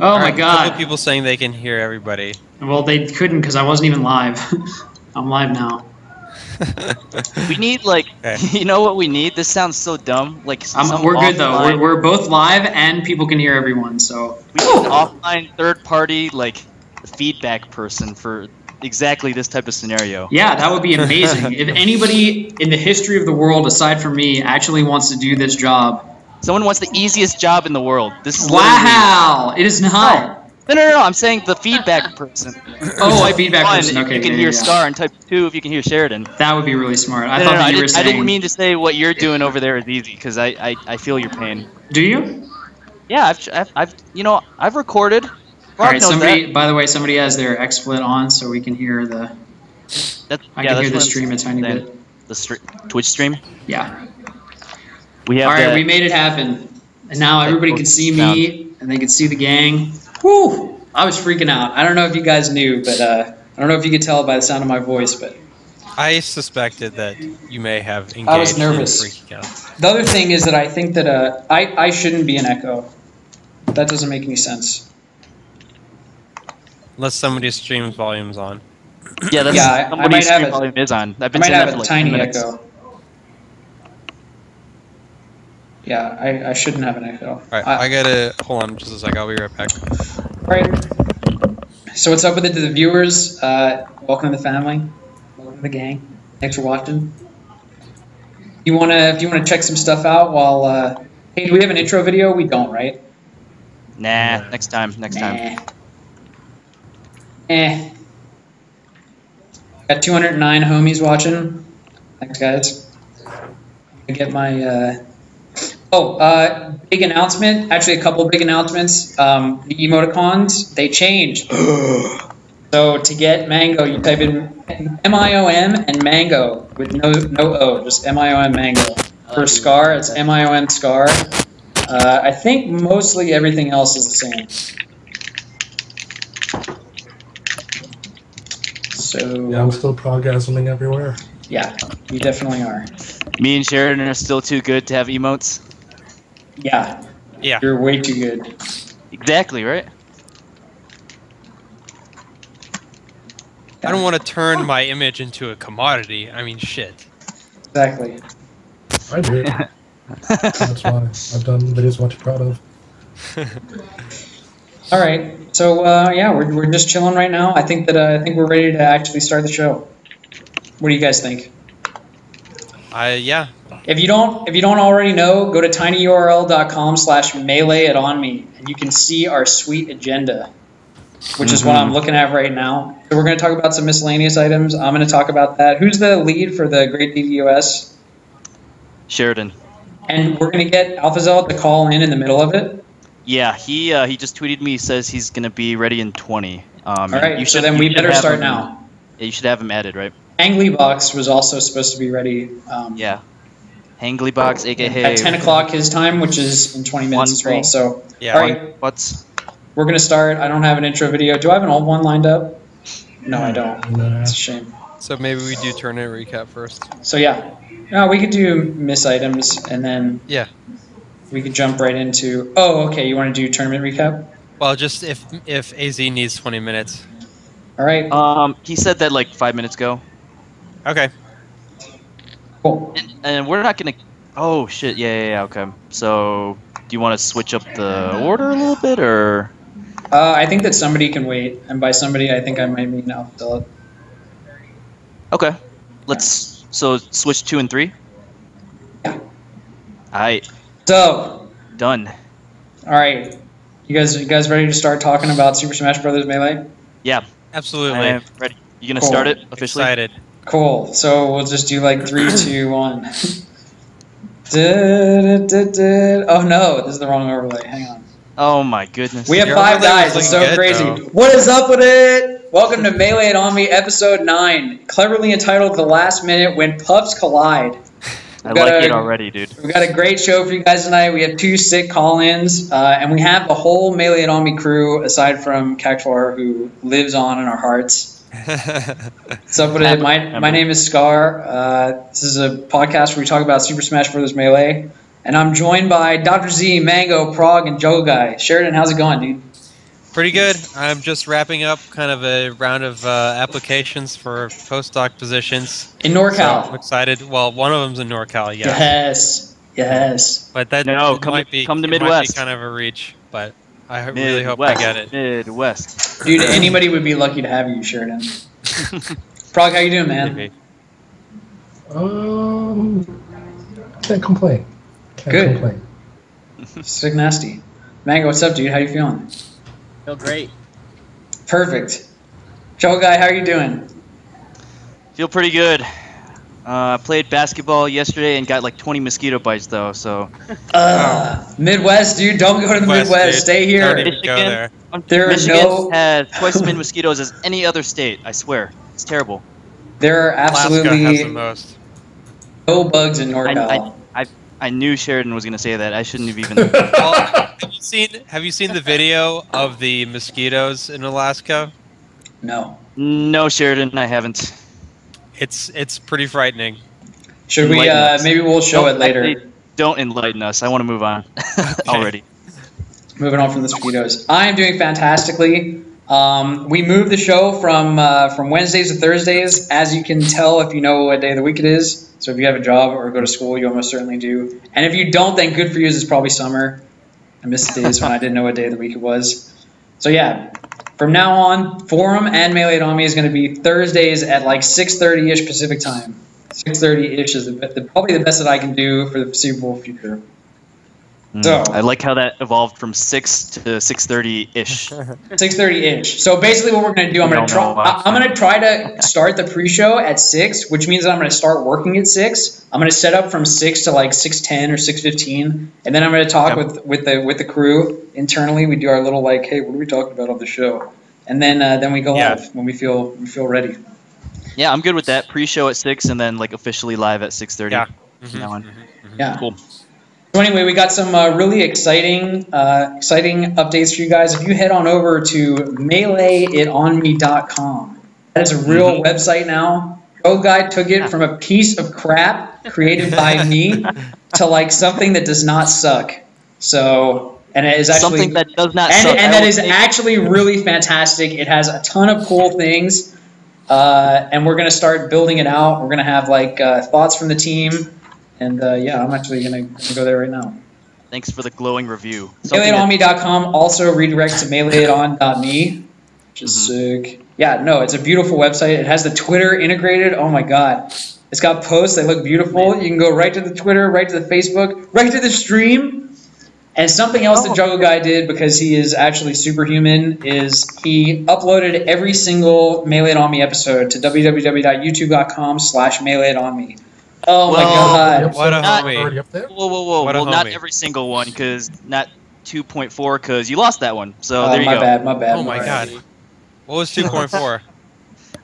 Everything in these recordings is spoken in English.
Oh my A couple god. people saying they can hear everybody. Well, they couldn't because I wasn't even live. I'm live now. We need like, Okay. you know what we need? This sounds so dumb. Like We're good though. offline- We're both live and people can hear everyone. So We need an offline third-party like feedback person for exactly this type of scenario. yeah, that would be amazing. If anybody in the history of the world, aside from me, actually wants to do this job. Someone wants the easiest job in the world. This is Wow, it is not. No. I'm saying the feedback person. Oh, Type feedback 1 person. if Okay, you can yeah, hear yeah. Scar, and type 2 if you can hear Sheridan. That would be really smart. I No, thought no, that you were saying. I didn't mean to say what you're doing over there is easy because I feel your pain. Do you? Yeah, I've recorded. All Rob right. knows Somebody. that. By the way, somebody has their XSplit on, so we can hear the. I can hear the stream a tiny bit. The Twitch stream. Yeah. We have. All right, we made it happen, and now everybody can see me, and they can see the gang. Woo! I was freaking out. I don't know if you guys knew, but I don't know if you could tell by the sound of my voice, but I suspected that you may have engaged I was nervous. in freaking out. The other thing is that I think that I shouldn't be an echo. That doesn't make any sense. Unless somebody's stream's volume's on. Yeah, that's Yeah, I might have volume is on. I've I been might saying have that for a like tiny 10 minutes. echo. Yeah, I shouldn't have an echo. Alright, I gotta hold on just a sec, I'll be right back. Alright. So what's up with it to the viewers? Welcome to the family. Welcome to the gang. Thanks for watching. If you wanna check some stuff out while hey, do we have an intro video? We don't, right? Nah, next time. Next time. Got 209 homies watching. Thanks, guys. I get my big announcement. Actually, a couple big announcements. The emoticons, they changed. So to get Mango, you type in MIOM and Mango with no O, just MIOM Mango. For Scar, it's MIOM Scar. I think mostly everything else is the same. So Yeah, I'm still proggasming everywhere. yeah, you definitely are. Me and Sheridan are still too good to have emotes. Yeah, Yeah. you're way too good. Exactly, right? I don't want to turn my image into a commodity. I mean, shit. Exactly. I do. That's why I've done videos I'm much proud of. All right. So yeah, we're just chilling right now. I think we're ready to actually start the show. What do you guys think? Yeah. If you don't already know, go to tinyurl.com/melee-it-on-me, and you can see our sweet agenda, which is what I'm looking at right now. So we're going to talk about some miscellaneous items. I'm going to talk about that. Who's the lead for the Great DVOS? Sheridan. And we're going to get AlphaZell to call in the middle of it. Yeah, he just tweeted me. Says he's gonna be ready in 20. All right. So then we better start now. Yeah, you should have him added, right? Anglybox was also supposed to be ready. Yeah. Hanglybox, aka At 10 o'clock his time, which is in 20 minutes as well. So, Yeah. all right, What's we're going to start. I don't have an intro video. Do I have an old one lined up? No, I don't. Nah. It's a shame. So maybe we do tournament recap first. So, yeah. No, we could do miss items, and then Yeah. we could jump right into... Oh, okay. You want to do tournament recap? Well, just if AZ needs 20 minutes. All right. he said that like 5 minutes ago. Okay. Cool. And we're not gonna. Oh shit! Yeah. Okay. So, do you want to switch up the order a little bit, or? I think that somebody can wait. And by somebody, I think I might mean AlphaZell. Okay. Let's. So switch 2 and 3. Yeah. Alright. So, Done. all right. You guys ready to start talking about Super Smash Bros. Melee? Yeah. Absolutely. I am ready. You gonna Cool. start it officially? Excited. Cool. So we'll just do like 3, 2, 1. Oh no, this is the wrong overlay. Hang on. Oh my goodness. We have Your 5 overlay guys. was It's so looking good, crazy. though. What is up with it? Welcome to Melee It On Me, episode 9, cleverly entitled "The Last Minute When Puffs Collide." I like it already, dude. We've got a great show for you guys tonight. We have 2 sick call-ins, and we have the whole Melee It On Me crew, aside from Cactuar, who lives on in our hearts. What's up with it? My name is Scar. This is a podcast where we talk about Super Smash Bros. Melee. And I'm joined by Dr. Z, Mango, Prog, and Joe Guy. Sheridan, how's it going, dude? Pretty good. I'm just wrapping up kind of a round of applications for postdoc positions. In So I'm NorCal. excited. Well, one of them's in NorCal, yes. Yes. But that No, it come might to be Midwest. kind of a reach. But I really hope I get it. Midwest. Dude, anybody would be lucky to have you, Sheridan. Prog, how you doing, man? Maybe. Can't complain. Good. Complain. Sick nasty. Mango, what's up, dude? How you feeling? Feel great. Perfect. Joe Guy, how are you doing? Feel pretty good. Played basketball yesterday and got like 20 mosquito bites though. So Midwest, dude. Don't go to the Midwest. Dude. Stay here. Don't even go there. There are Michigan has twice as many mosquitoes as any other state. I swear, it's terrible. There are Alaska has the absolutely most. no bugs in NorCal. I knew Sheridan was gonna say that. I shouldn't have even. Well, have you seen the video of the mosquitoes in Alaska? No. No, Sheridan, I haven't. It's pretty frightening. Should we? Enlighten us. Maybe we'll show it later. Actually, don't enlighten us. I want to move on already. Moving on from the mosquitoes. I am doing fantastically. We moved the show from Wednesdays to Thursdays, as you can tell if you know what day of the week it is. So if you have a job or go to school, you almost certainly do. And if you don't, then good for you. It's probably summer. I missed the days when I didn't know what day of the week it was. So yeah, from now on, Forum and Melee on Me is going to be Thursdays at like 6:30-ish Pacific time. 6:30-ish is probably the best that I can do for the foreseeable future. So I like how that evolved from 6 to 6:30-ish. 6:30-ish. So basically, what we're going to do, I'm going to try to start the pre-show at 6, which means that I'm going to start working at 6. I'm going to set up from 6 to like 6:10 or 6:15, and then I'm going to talk with the crew internally. We do our little like, hey, what are we talking about on the show? And then we go live when we feel ready. Yeah, I'm good with that. Pre-show at 6, and then like officially live at 6:30. Yeah. From now on. Yeah. Cool. So anyway, we got some really exciting updates for you guys. If you head on over to meleeitonme.com, that is a real website now. Joe Guy took it from a piece of crap created by me to like something that does not suck. So, and it is actually something that does not suck. And that is actually really fantastic. It has a ton of cool things, and we're gonna start building it out. We're gonna have like thoughts from the team. And yeah, I'm actually going to go there right now. Thanks for the glowing review. MeleeitonMe.com also redirects to meleeiton.me, which is sick. Yeah, no, it's a beautiful website. It has the Twitter integrated. Oh my god. It's got posts. They look beautiful. You can go right to the Twitter, right to the Facebook, right to the stream. And something else that Juggle Guy did, because he is actually superhuman, is he uploaded every single Melee It On Me episode to www.youtube.com/meleeitonme. Oh my god. What a homie. Already up there? Whoa. What a Well, not homie. every single one, because not 2.4, because you lost that one. So Oh, there you my go. bad, my bad. Oh my god. What was 2.4?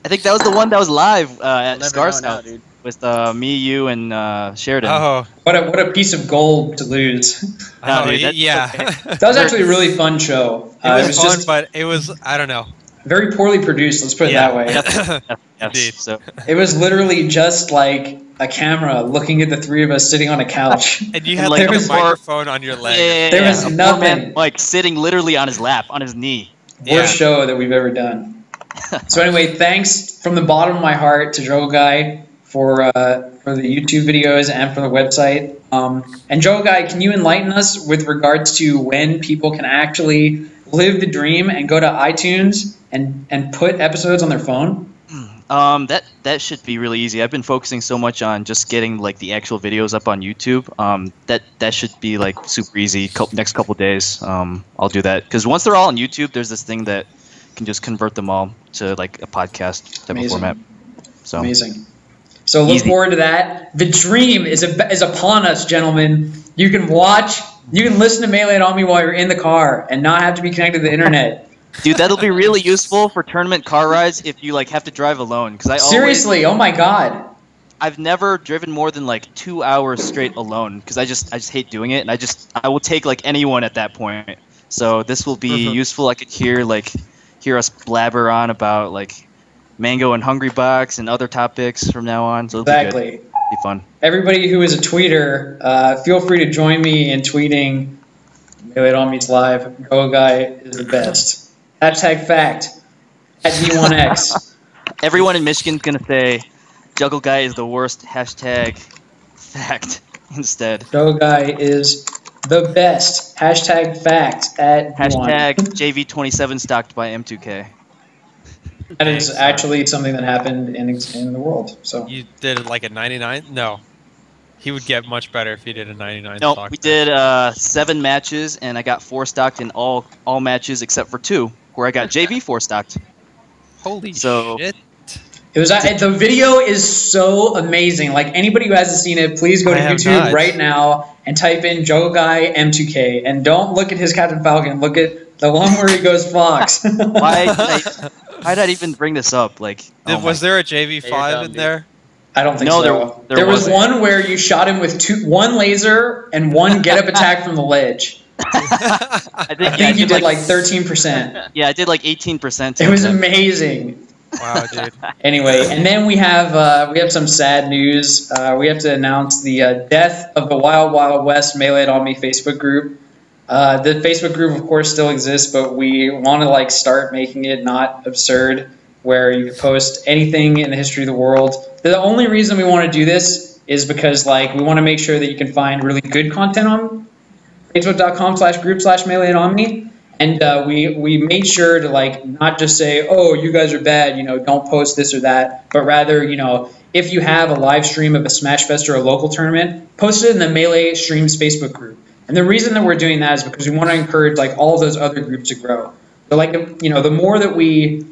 I think that was the one that was live at Never Scar's know now, house dude. with me, you, and Sheridan. Oh, What a piece of gold to lose. No, dude, that's yeah. That was actually a really fun show. It was fun, just but it was, I don't know. very poorly produced, let's put it that way. Yes. Indeed. So It was literally just like a camera looking at the three of us sitting on a couch. And you had like like there a was- microphone on your leg. There was a nothing. poor man, like sitting literally on his lap, on his knee. Worst show that we've ever done. So anyway, thanks from the bottom of my heart to Joe Guy for the YouTube videos and for the website. And Joe Guy, can you enlighten us with regards to when people can actually live the dream and go to iTunes and put episodes on their phone? That should be really easy. I've been focusing so much on just getting like the actual videos up on YouTube. That should be like super easy. Next couple days, I'll do that, because once they're all on YouTube, there's this thing that can just convert them all to like a podcast type of format. So Amazing. So look Easy. forward to that. The dream is upon us, gentlemen. You can watch, you can listen to Melee It On Me while you're in the car and not have to be connected to the internet. dude, that'll be really useful for tournament car rides if you like have to drive alone. Because Seriously, oh my god. I've never driven more than like 2 hours straight alone, because I just hate doing it, and I will take like anyone at that point. So this will be useful. I could hear us blabber on about like Mango and Hungry Box and other topics from now on. So it'll Exactly. be good. Be fun. Everybody who is a tweeter, feel free to join me in tweeting Melee It On Me's live. Go Guy is the best. Hashtag fact at D1X. Everyone in Michigan's gonna say Juggle Guy is the worst. Hashtag fact instead. Joe Guy is the best. Hashtag fact at D1. Hashtag JV27 stocked by M2K. That is Thanks, actually something that happened in the world. So You did like a 99? No. He would get much better if he did a 99 No, stock. we did 7 matches, and I got 4 stocked in all matches except for 2, where I got JV 4 stocked. Holy So- shit. it was the video is so amazing. Like anybody who hasn't seen it, please go to I have YouTube not. right now and type in Joe Guy M2K and don't look at his Captain Falcon. Look at the one where he goes Fox. Why did I even bring this up? Like, Was there a JV5 in there? I don't think No, so. there was wasn't. one where you shot him with one laser and one get up attack from the ledge. I think, I think you did like 13%. Yeah, I did like 18%. It was amazing. Wow, dude. Anyway, and then we have some sad news. We have to announce the death of the Wild Wild West Melee It On Me Facebook group. The Facebook group, of course, still exists, but we want to like start making it not absurd, where you can post anything in the history of the world. The only reason we want to do this is because like we want to make sure that you can find really good content on facebook.com/group/Melee It On Me. And we made sure to like not just say, oh, you guys are bad, don't post this or that, but rather, if you have a live stream of a Smash Fest or a local tournament, post it in the Melee Streams Facebook group. And the reason that we're doing that is because we want to encourage like all those other groups to grow. So like the more that we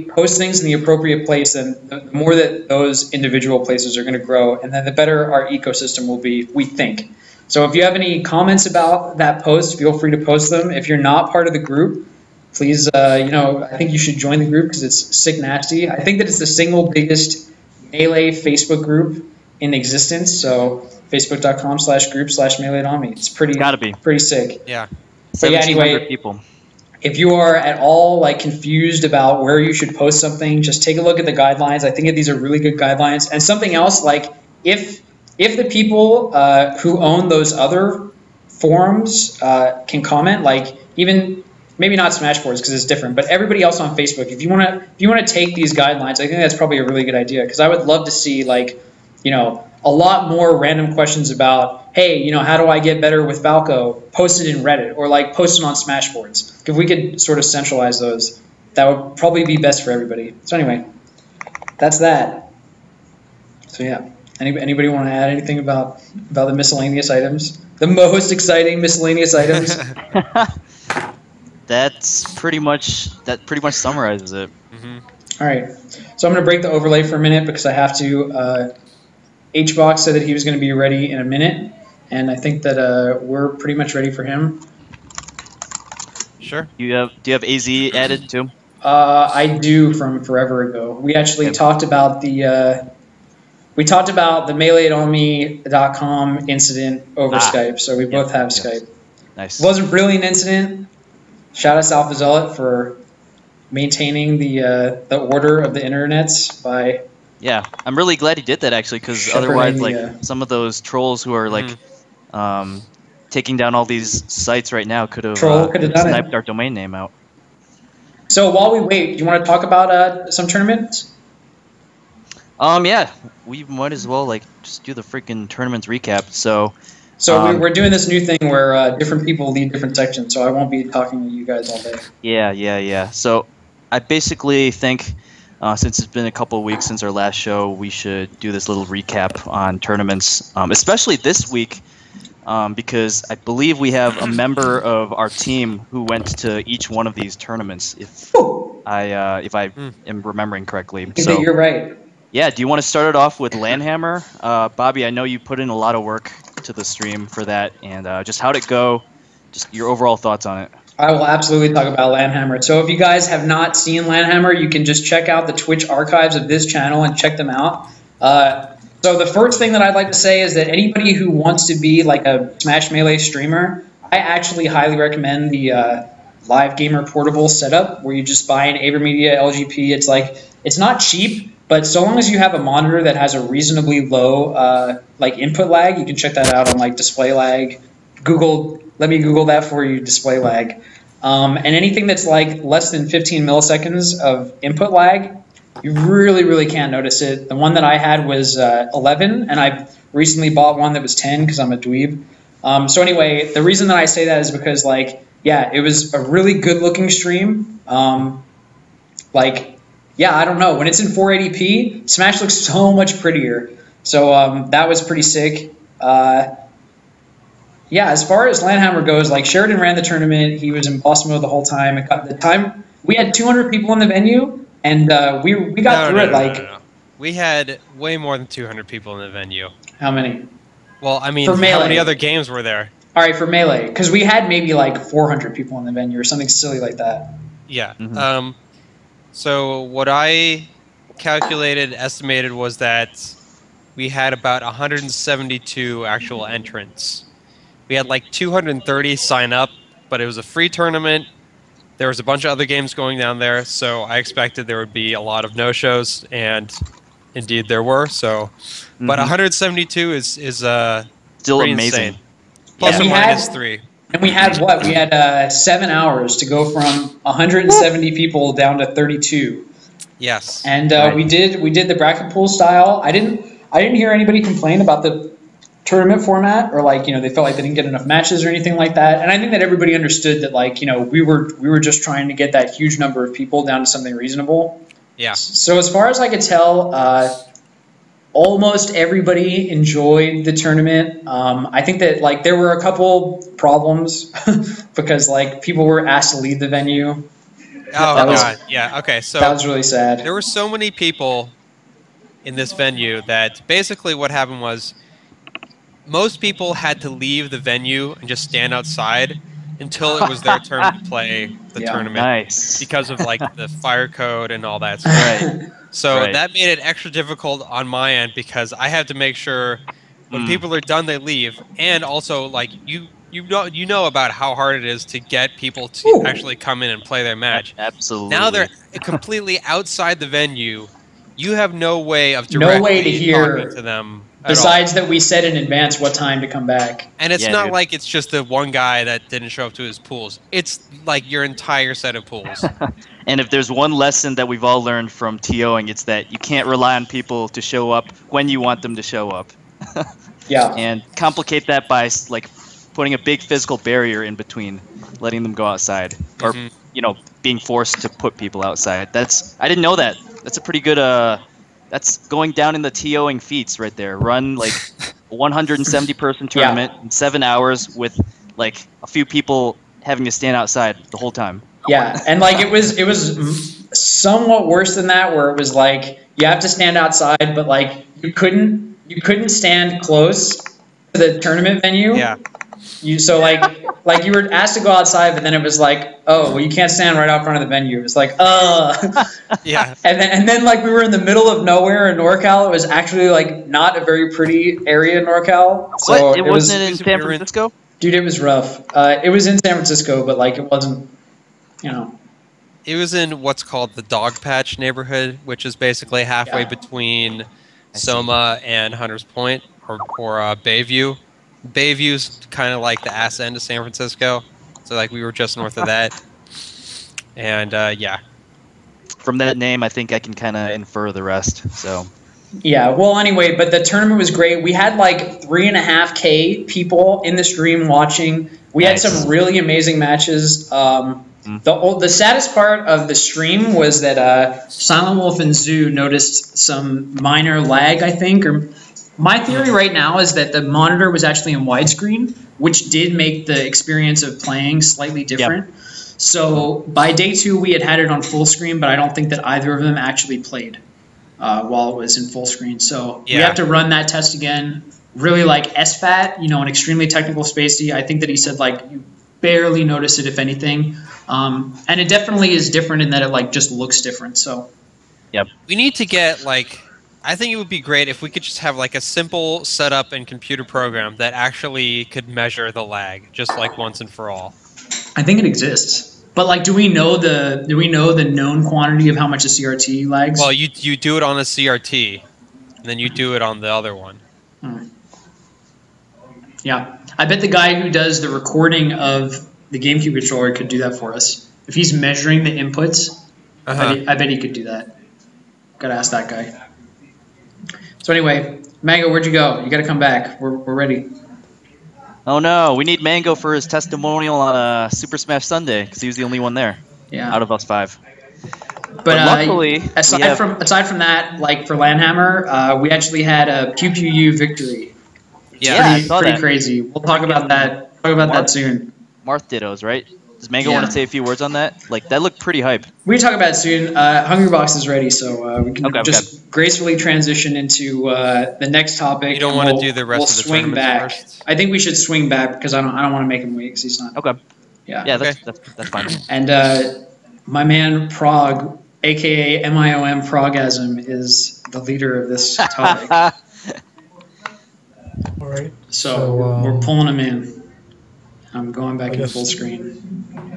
post things in the appropriate place, then the more that those individual places are going to grow, and then the better our ecosystem will be, we think. So if you have any comments about that post, feel free to post them. If you're not part of the group, please, I think you should join the group because it's sick nasty. I think that it's the single biggest Melee Facebook group in existence. So facebook.com/group/Melee It On Me. It's Gotta be. pretty sick. Yeah. But yeah, anyway, people. if you are at all like confused about where you should post something, just take a look at the guidelines. I think that these are really good guidelines. And something else, like if the people who own those other forums can comment, like even maybe not Smashboards because it's different, but everybody else on Facebook, if you want to take these guidelines, I think that's probably a really good idea because I would love to see like a lot more random questions about, hey, how do I get better with Falco? Posted in Reddit or like posted on Smashboards. If we could sort of centralize those, that would probably be best for everybody. So anyway, that's that. So yeah. Anybody want to add anything about the miscellaneous items? The most exciting miscellaneous items? That pretty much summarizes it. Mm-hmm. All right. So I'm going to break the overlay for a minute because I have to. HBox said that he was going to be ready in a minute, and I think that we're pretty much ready for him. Sure. Do you have AZ added too? I do from forever ago. We actually talked about the MeleeItOnMe.com incident over Skype, so we both have Skype. Nice. It wasn't really an incident. Shout out to Alpha Zealot for maintaining the order of the internets by. Yeah, I'm really glad he did that actually, because otherwise, like some of those trolls who are like taking down all these sites right now could have sniped our domain name out. So while we wait, do you want to talk about some tournaments? Yeah, we might as well like just do the freaking tournaments recap. So we're doing this new thing where different people lead different sections, so I won't be talking to you guys all day. Yeah. So I basically think since it's been a couple of weeks since our last show, we should do this little recap on tournaments, especially this week, because I believe we have a member of our team who went to each one of these tournaments. If I am remembering correctly. So you're right. Yeah, do you want to start it off with Landhammer? Bobby, I know you put in a lot of work to the stream for that, and just how'd it go? Just your overall thoughts on it. I will absolutely talk about Landhammer. So if you guys have not seen Landhammer, you can just check out the Twitch archives of this channel and check them out. So the first thing that I'd like to say is that anybody who wants to be like a Smash Melee streamer, I actually highly recommend the Live Gamer Portable setup where you just buy an AverMedia LGP. It's not cheap, but so long as you have a monitor that has a reasonably low like input lag, you can check that out on like Display Lag. Let me Google that for you, Display Lag. And anything that's like less than 15 milliseconds of input lag, you really, really can't notice it. The one that I had was 11, and I recently bought one that was 10 because I'm a dweeb. So anyway, the reason that I say that is because, like, yeah, it was a really good-looking stream. Like, yeah, I don't know. When it's in 480p, Smash looks so much prettier. So that was pretty sick. Yeah, as far as Landhammer goes, like Sheridan ran the tournament. He was in boss mode the whole time. It got the time. We had 200 people in the venue, and we got through it. No. We had way more than 200 people in the venue. How many? Well, I mean, for Melee. How many other games were there? All right, for Melee, because we had maybe like 400 people in the venue or something silly like that. Yeah. Mm-hmm. So what I estimated was that we had about 172 actual entrants. We had like 230 sign up, but it was a free tournament. There was a bunch of other games going down there, so I expected there would be a lot of no-shows, and indeed there were. So, but 172 is still amazing. Insane. Plus or minus 3. And we had what? We had 7 hours to go from 170 people down to 32. Yes. And we did the bracket pool style. I didn't hear anybody complain about the tournament format, or like, you know, they felt like they didn't get enough matches or anything like that. And I think that everybody understood that, like, you know, we were just trying to get that huge number of people down to something reasonable. Yeah. So as far as I could tell, almost everybody enjoyed the tournament. I think that, like, there were a couple problems because, like, people were asked to leave the venue. Oh, God. Yeah. Okay. So that was really sad. There were so many people in this venue that basically what happened was most people had to leave the venue and just stand outside until it was their turn to play the tournament. Nice. Because of, like, the fire code and all that stuff. Right. So that made it extra difficult on my end because I had to make sure when people are done, they leave. And also, like, you know about how hard it is to get people to actually come in and play their match. Absolutely. Now they're completely outside the venue. You have no way of directly talking to them. Besides that we said in advance what time to come back. And it's not like it's just the one guy that didn't show up to his pools. It's like your entire set of pools. And if there's one lesson that we've all learned from TOing, it's that you can't rely on people to show up when you want them to show up. Yeah. And complicate that by, like, putting a big physical barrier in between, letting them go outside. Or, you know, being forced to put people outside. I didn't know that. That's a pretty good, that's going down in the TOing feats right there. Run, like, a 170-person tournament in 7 hours with, like, a few people having to stand outside the whole time. Yeah, and, like, it was somewhat worse than that, where it was like you have to stand outside, but, like, you couldn't stand close to the tournament venue. Yeah. So like you were asked to go outside, but then it was like, oh, well, you can't stand right out front of the venue. It was like, yeah. And then like we were in the middle of nowhere in NorCal. It was actually like not a very pretty area in NorCal. So what? It wasn't in San Francisco? Dude, it was rough. It was in San Francisco, but like it wasn't, you know. It was in what's called the Dog Patch neighborhood, which is basically halfway between Soma and Hunters Point or Bayview. Bayview's kind of like the ass end of San Francisco, so like we were just north of that. And yeah. From that name, I think I can kind of infer the rest. So. Yeah, well, anyway, but the tournament was great. We had like 3.5K people in the stream watching. We had some really amazing matches. The saddest part of the stream was that Silent Wolf and Zoo noticed some minor lag, I think. Or my theory right now is that the monitor was actually in widescreen, which did make the experience of playing slightly different. Yep. So by day 2, we had it on full screen, but I don't think that either of them actually played while it was in full screen. So we have to run that test again. Really like SFAT, you know, an extremely technical spacey. I think that he said like you barely notice it, if anything. And it definitely is different in that it like just looks different. So we need to get like, I think it would be great if we could just have like a simple setup and computer program that actually could measure the lag, just like once and for all. I think it exists, but like, do we know the known quantity of how much a CRT lags? Well, you do it on a CRT, and then you do it on the other one. Yeah, I bet the guy who does the recording of the GameCube controller could do that for us. If he's measuring the inputs, I bet he could do that. Gotta ask that guy. So anyway, Mango, where'd you go? You gotta come back. We're ready. Oh no, we need Mango for his testimonial on Super Smash Sunday because he was the only one there. Yeah. Out of us 5. But luckily, aside from that, like for Landhammer, we actually had a Pew Pew U victory. Yeah, I saw pretty that. crazy. We'll talk about that. That soon. Marth Dittos, right? Does Mango want to say a few words on that? Like, that looked pretty hype. We can talk about it soon. Hungrybox is ready, so we can gracefully transition into the next topic. You don't want to do the rest of the swing back. first? I think we should swing back because I don't want to make him wait because he's not. Okay. Yeah. Yeah, that's fine. And my man Prague, aka MIOM Progasm, is the leader of this topic. All right. So we're pulling him in. I'm going back in full screen.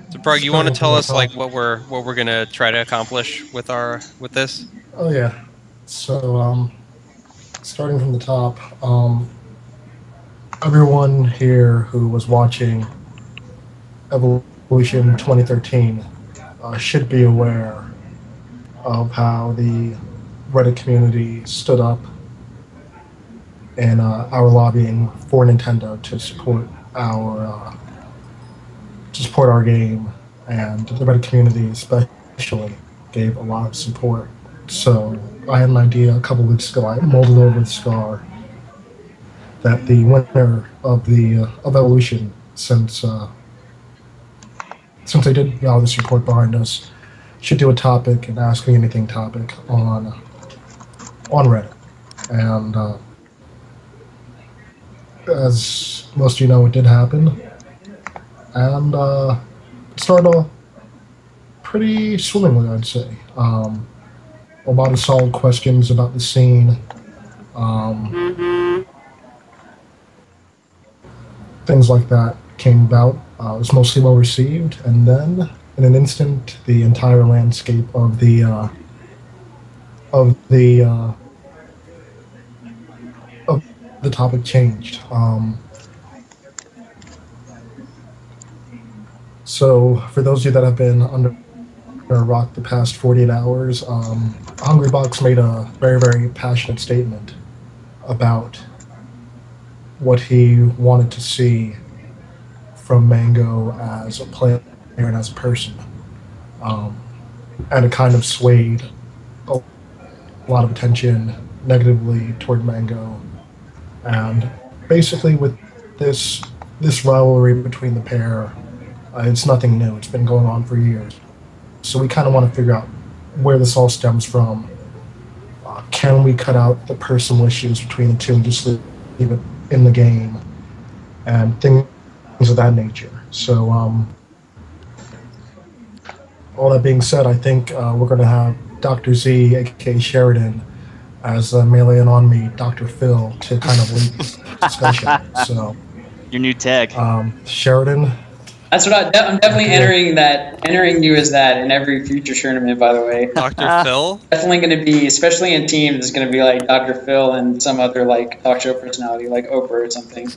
So, Prague, you want to tell us like what we're gonna try to accomplish with this? Oh yeah. So starting from the top, everyone here who was watching Evolution 2013 should be aware of how the Reddit community stood up in our lobbying for Nintendo to support our game, and the Reddit community especially gave a lot of support. So I had an idea a couple weeks ago. I molded over with Scar that the winner of Evolution, since they did get all the support behind us, should do a topic, an Ask Me Anything topic on Reddit. And as most of you know, it did happen. And it started off pretty swimmingly, I'd say. A lot of solid questions about the scene. Things like that came about. It was mostly well received, and then in an instant, the entire landscape of the topic changed. So, for those of you that have been under a rock the past 48 hours, Hungrybox made a very, very passionate statement about what he wanted to see from Mango as a player and as a person. And it kind of swayed a lot of attention negatively toward Mango. And basically with this rivalry between the pair, it's nothing new. It's been going on for years. So we kind of want to figure out where this all stems from. Can we cut out the personal issues between the two and just leave it in the game? And things of that nature. So all that being said, I think we're going to have Dr. Z, aka Sheridan, as Melee and On Me, Dr. Phil, to kind of lead this discussion. So your new tag. Sheridan. That's what I'm definitely entering you as that in every future tournament, by the way. Dr. Phil? Definitely going to be, especially in teams, it's going to be like Dr. Phil and some other like talk show personality like Oprah or something.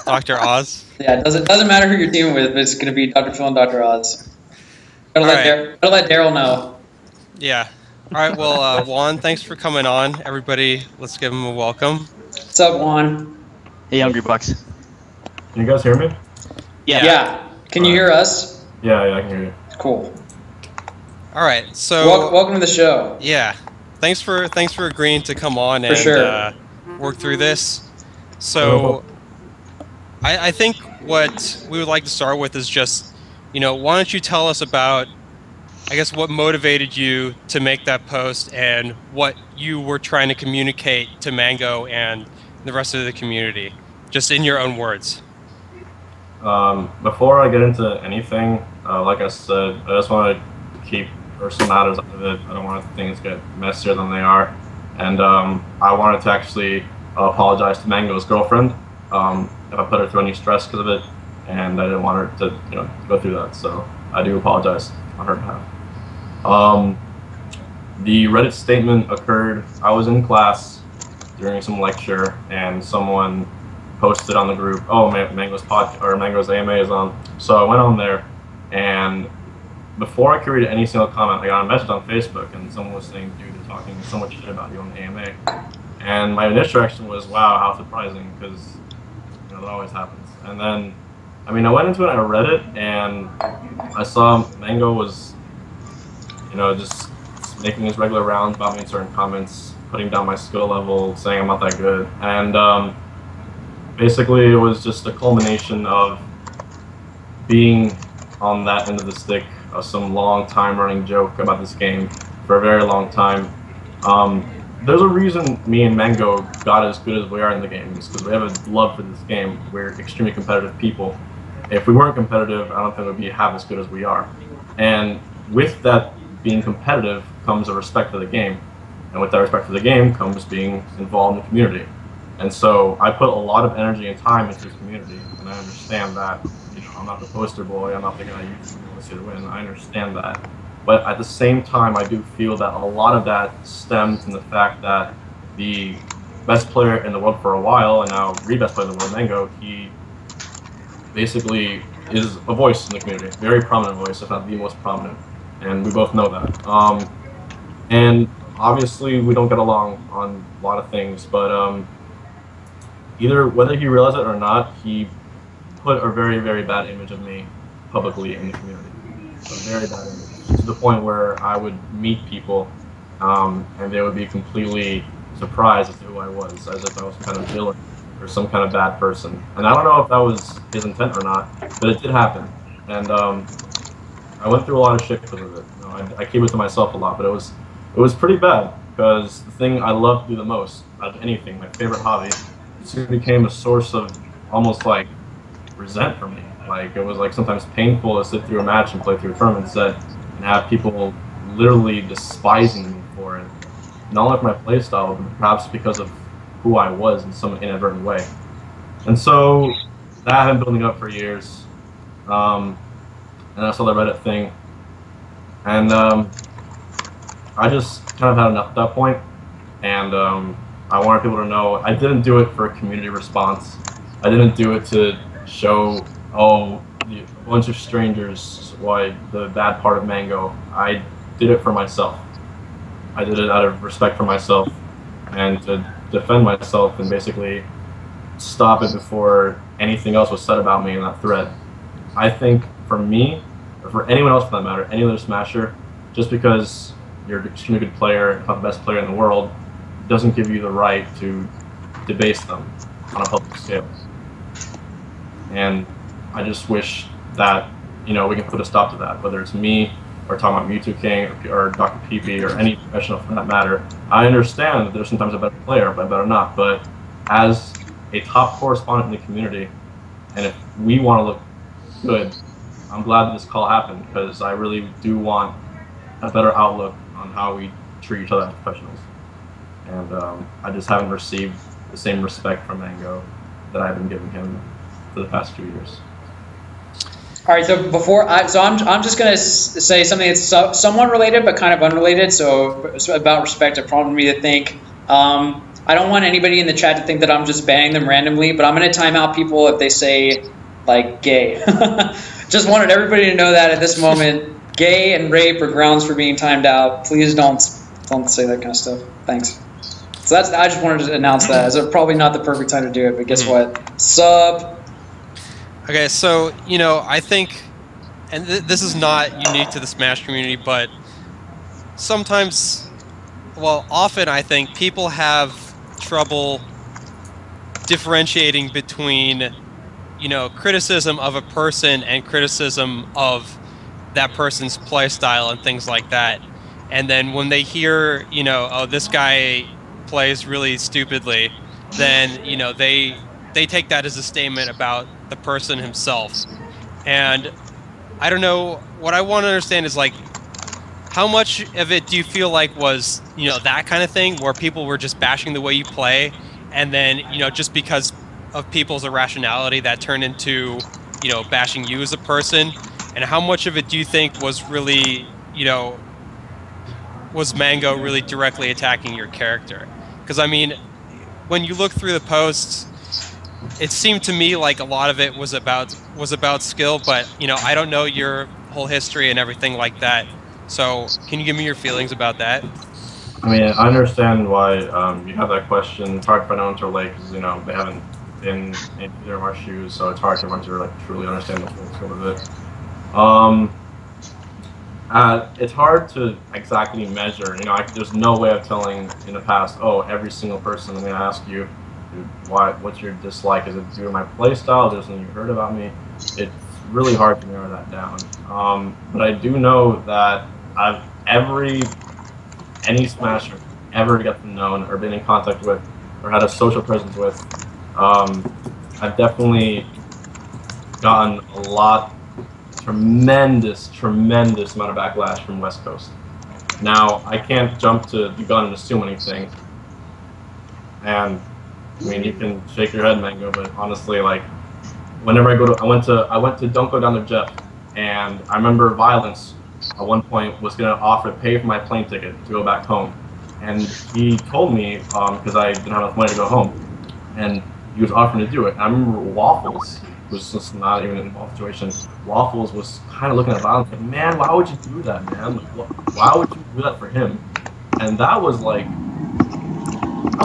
Dr. Oz? Yeah, it doesn't matter who you're teaming with, but it's going to be Dr. Phil and Dr. Oz. Gotta let Daryl know. Yeah. All right, well, Juan, thanks for coming on. Everybody, let's give him a welcome. What's up, Juan? Hey, Hungrybox. Can you guys hear me? Yeah. Can you hear us? Yeah, I can hear you. Cool. All right, so welcome to the show. Yeah, thanks for agreeing to come on and work through this. So, I think what we would like to start with is just, why don't you tell us about, I guess, what motivated you to make that post and what you were trying to communicate to Mango and the rest of the community, just in your own words. Before I get into anything, like I said, I just want to keep personal matters out of it. I don't want things to get messier than they are. And I wanted to actually apologize to Mango's girlfriend if I put her through any stress because of it, and I didn't want her to go through that. So I do apologize on her behalf. The Reddit statement occurred. I was in class during some lecture, and someone posted on the group, "Oh, Mango's Mango's AMA is on." So I went on there, and before I could read any single comment, I got a message on Facebook, and someone was saying, "Dude, they're talking so much shit about you on the AMA." And my initial reaction was, "Wow, how surprising," because that always happens. And then, I mean, I went into it, I read it, and I saw Mango was, just making his regular rounds about me in certain comments, putting down my skill level, saying I'm not that good. And basically, it was just a culmination of being on that end of the stick of some long time running joke about this game for a very long time. There's a reason me and Mango got as good as we are in the game, is because we have a love for this game. We're extremely competitive people. If we weren't competitive, I don't think we'd be half as good as we are. And with that being competitive comes a respect for the game. And with that respect for the game comes being involved in the community. And so I put a lot of energy and time into this community, and I understand that. I'm not the poster boy, I'm not the guy you want to see to win, I understand that. But at the same time, I do feel that a lot of that stems from the fact that the best player in the world for a while, and now best player in the world, Mango, he basically is a voice in the community, very prominent voice, if not the most prominent, and we both know that. And obviously, we don't get along on a lot of things, but either whether he realized it or not, he put a very, very bad image of me publicly in the community. A very bad image, to the point where I would meet people and they would be completely surprised as to who I was, as if I was some kind of villain or some kind of bad person. And I don't know if that was his intent or not, but it did happen. And I went through a lot of shit because of it. I keep it to myself a lot, but it was pretty bad, because the thing I love to do the most out of anything, my favorite hobby, it soon became a source of almost like resent for me. Like, it was like sometimes painful to sit through a match and play through a tournament set and have people literally despising me for it. Not only for my play style, but perhaps because of who I was in some inadvertent way. And so that had been building up for years. And I saw the Reddit thing. And I just kind of had enough at that point. And I wanted people to know I didn't do it for a community response. I didn't do it to show, a bunch of strangers why the bad part of Mango. I did it for myself. I did it out of respect for myself and to defend myself and basically stop it before anything else was said about me in that thread. I think for me, or for anyone else for that matter, any other Smasher, just because you're an extremely good player, if not the best player in the world, doesn't give you the right to debase them on a public scale. And I just wish that, we can put a stop to that, whether it's me or talking about Mewtwo King or Dr. PP or any professional for that matter. I understand that there's sometimes a better player, but better not. But as a top correspondent in the community, and if we want to look good, I'm glad that this call happened, because I really do want a better outlook on how we treat each other as professionals. And I just haven't received the same respect from Mango that I've been giving him for the past few years. All right, so I'm just gonna say something that's somewhat related but kind of unrelated. So about respect, I prompted me to think. I don't want anybody in the chat to think that I'm just banning them randomly, but I'm gonna time out people if they say like gay. Just wanted everybody to know that at this moment, gay and rape are grounds for being timed out. Please don't say that kind of stuff. Thanks. So I just wanted to announce that. It's probably not the perfect time to do it, but guess what? Sup? Okay, so, I think, and this is not unique to the Smash community, but sometimes, often I think people have trouble differentiating between, criticism of a person and criticism of that person's play style and things like that. And then when they hear, oh, this guy plays really stupidly, then, they take that as a statement about the person himself. And I don't know, what I want to understand is, like, how much of it do you feel like was, that kind of thing, where people were just bashing the way you play, and then, just because of people's irrationality that turned into, bashing you as a person? And how much of it do you think was really, was Mango really directly attacking your character? Because, I mean, when you look through the posts, it seemed to me like a lot of it was about skill, but you know, I don't know your whole history and everything like that. So, can you give me your feelings about that? I mean, I understand why you have that question. It's hard for anyone to relate because, you know, they haven't been in either of our shoes, so it's hard for everyone to like truly understand the full scope of it. It's hard to exactly measure. You know, there's no way of telling in the past. Oh, every single person. I'm gonna ask you, what's your dislike? Is it due to my play style? Is there something you heard about me? It's really hard to narrow that down. But I do know that any Smasher ever got to know or been in contact with or had a social presence with, I've definitely gotten a tremendous amount of backlash from West Coast. Now, I can't jump to the gun and assume anything. And, I mean, you can shake your head, Mango, but honestly, like, whenever I went to Don't Go Down There, Jeff, and I remember Violence at one point was going to offer to pay for my plane ticket to go back home. And he told me, because I didn't have enough money to go home, and he was offering to do it. And I remember Waffles was just not even in a situation. Waffles was kind of looking at Violence like, man, why would you do that, man? Like, why would you do that for him? And that was like...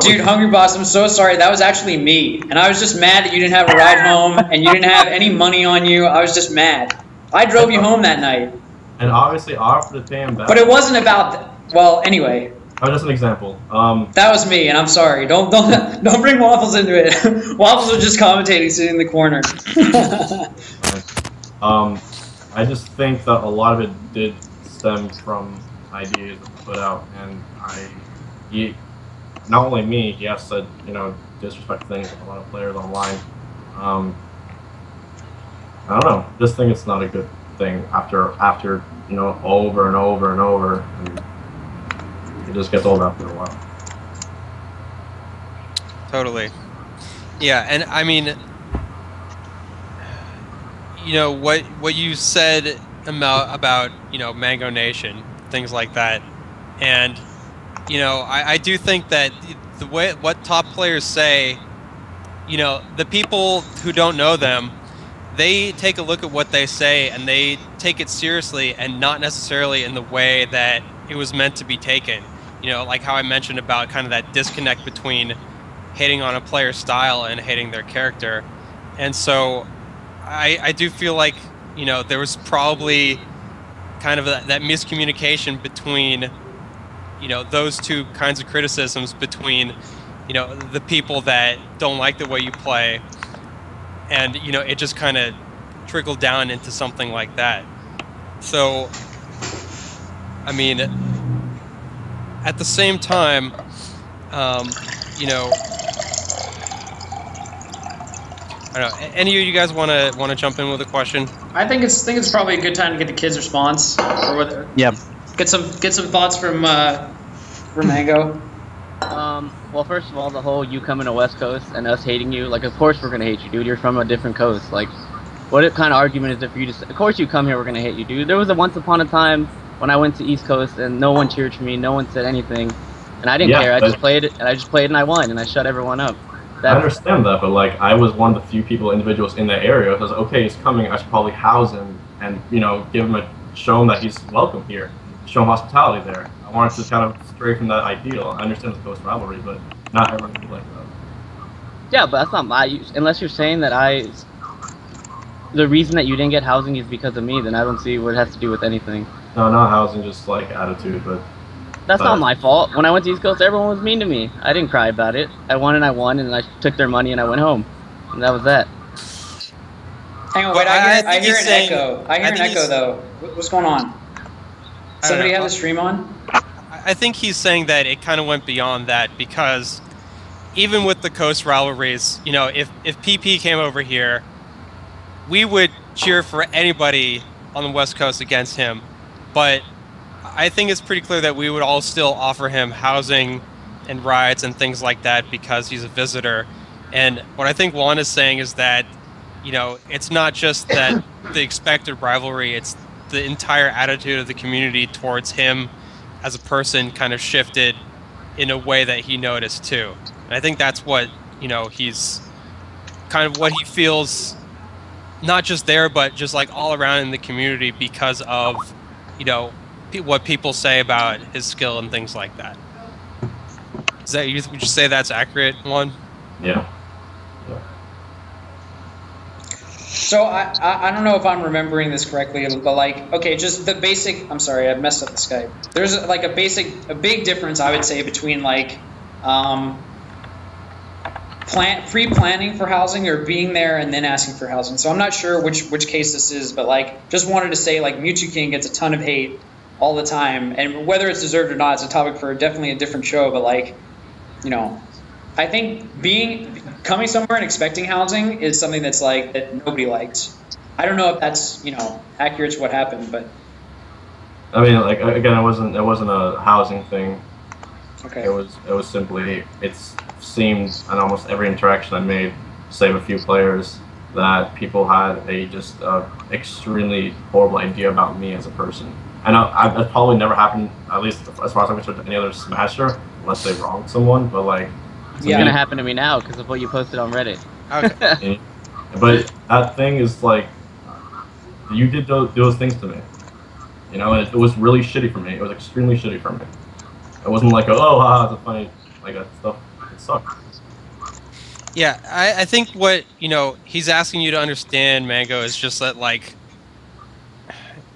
Dude, Hungry Boss, I'm so sorry. That was actually me. And I was just mad that you didn't have a ride home and you didn't have any money on you. I was just mad. I drove you home that night. And obviously offered to pay him back. But it wasn't about... Well, anyway... Oh, just an example. That was me, and I'm sorry. Don't bring Waffles into it. Waffles was just commentating, sitting in the corner. I just think that a lot of it did stem from ideas put out, and not only me, he has said, you know, disrespectful things with a lot of players online. I don't know. Just think it's not a good thing after you know, over and over and over. And it just gets old after a while. Totally. Yeah, and I mean, you know, what you said about you know, Mango Nation, things like that, and you know, I do think that the way what top players say, you know, the people who don't know them, they take a look at what they say and they take it seriously and not necessarily in the way that it was meant to be taken. You know, like how I mentioned about kind of that disconnect between hating on a player's style and hating their character. And so I do feel like, you know, there was probably kind of that miscommunication between, you know, those two kinds of criticisms between, you know, the people that don't like the way you play, and, you know, it just kind of trickled down into something like that. So, I mean, at the same time, you know, I don't know. Any of you guys want to jump in with a question? I think it's probably a good time to get the kids' response, or whether get some thoughts from Mango. Well, first of all, the whole you coming to West Coast and us hating you, like, of course we're gonna hate you, dude. You're from a different coast. Like, what kind of argument is it for you to say, of course you come here, we're gonna hate you, dude? There was a once upon a time when I went to East Coast and no one cheered for me, no one said anything, and I didn't care. I just played it, and I won, and I shut everyone up. I understand that, but like, I was one of the few individuals in that area. I was like, okay, he's coming. I should probably house him and, you know, show him that he's welcome here, show him hospitality there. I wanted to kind of stray from that ideal. I understand the coast rivalry, but not everyone can be like that. Yeah, but that's not my. Unless you're saying that the reason that you didn't get housing is because of me, then I don't see what it has to do with anything. No, not housing, just like attitude, but. That's not my fault. When I went to East Coast, everyone was mean to me. I didn't cry about it. I won, and I took their money, and I went home. And that was that. Hang on, wait, I hear an echo. I hear an echo, though. What's going on? Somebody have the stream on? I think he's saying that it kind of went beyond that, because even with the coast rivalries, you know, if PP came over here, we would cheer for anybody on the West Coast against him. But I think it's pretty clear that we would all still offer him housing and rides and things like that because he's a visitor. And what I think Juan is saying is that, you know, it's not just that the expected rivalry, it's the entire attitude of the community towards him as a person kind of shifted in a way that he noticed too. And I think that's what, you know, he's kind of what he feels, not just there, but just like all around in the community because of, you know, what people say about his skill and things like that. Is that, would you say that's accurate, one? Yeah. So I don't know if I'm remembering this correctly, but like, okay, just the basic. I'm sorry, I messed up the Skype. There's like a big difference I would say between like pre-planning for housing or being there and then asking for housing. So I'm not sure which case this is, but like, just wanted to say like Mewtwo King gets a ton of hate all the time, and whether it's deserved or not, it's a topic for definitely a different show. But like, you know, I think coming somewhere and expecting housing is something that's like that nobody likes. I don't know if that's, you know, accurate to what happened, but I mean, like, again, it wasn't a housing thing. okay. It was simply, it's seemed in almost every interaction I made, save a few players, that people had a just extremely horrible idea about me as a person. I know that probably never happened, at least as far as I'm concerned, to any other Smasher, unless they wronged someone. But like, It's gonna happen to me now because of what you posted on Reddit. Okay. But that thing is like, you did those things to me, you know, and it was really shitty for me. It was extremely shitty for me. It wasn't like, oh, haha, it's a funny, like, that stuff. It sucked. Yeah, I think what, you know, he's asking you to understand, Mango, is just that, like,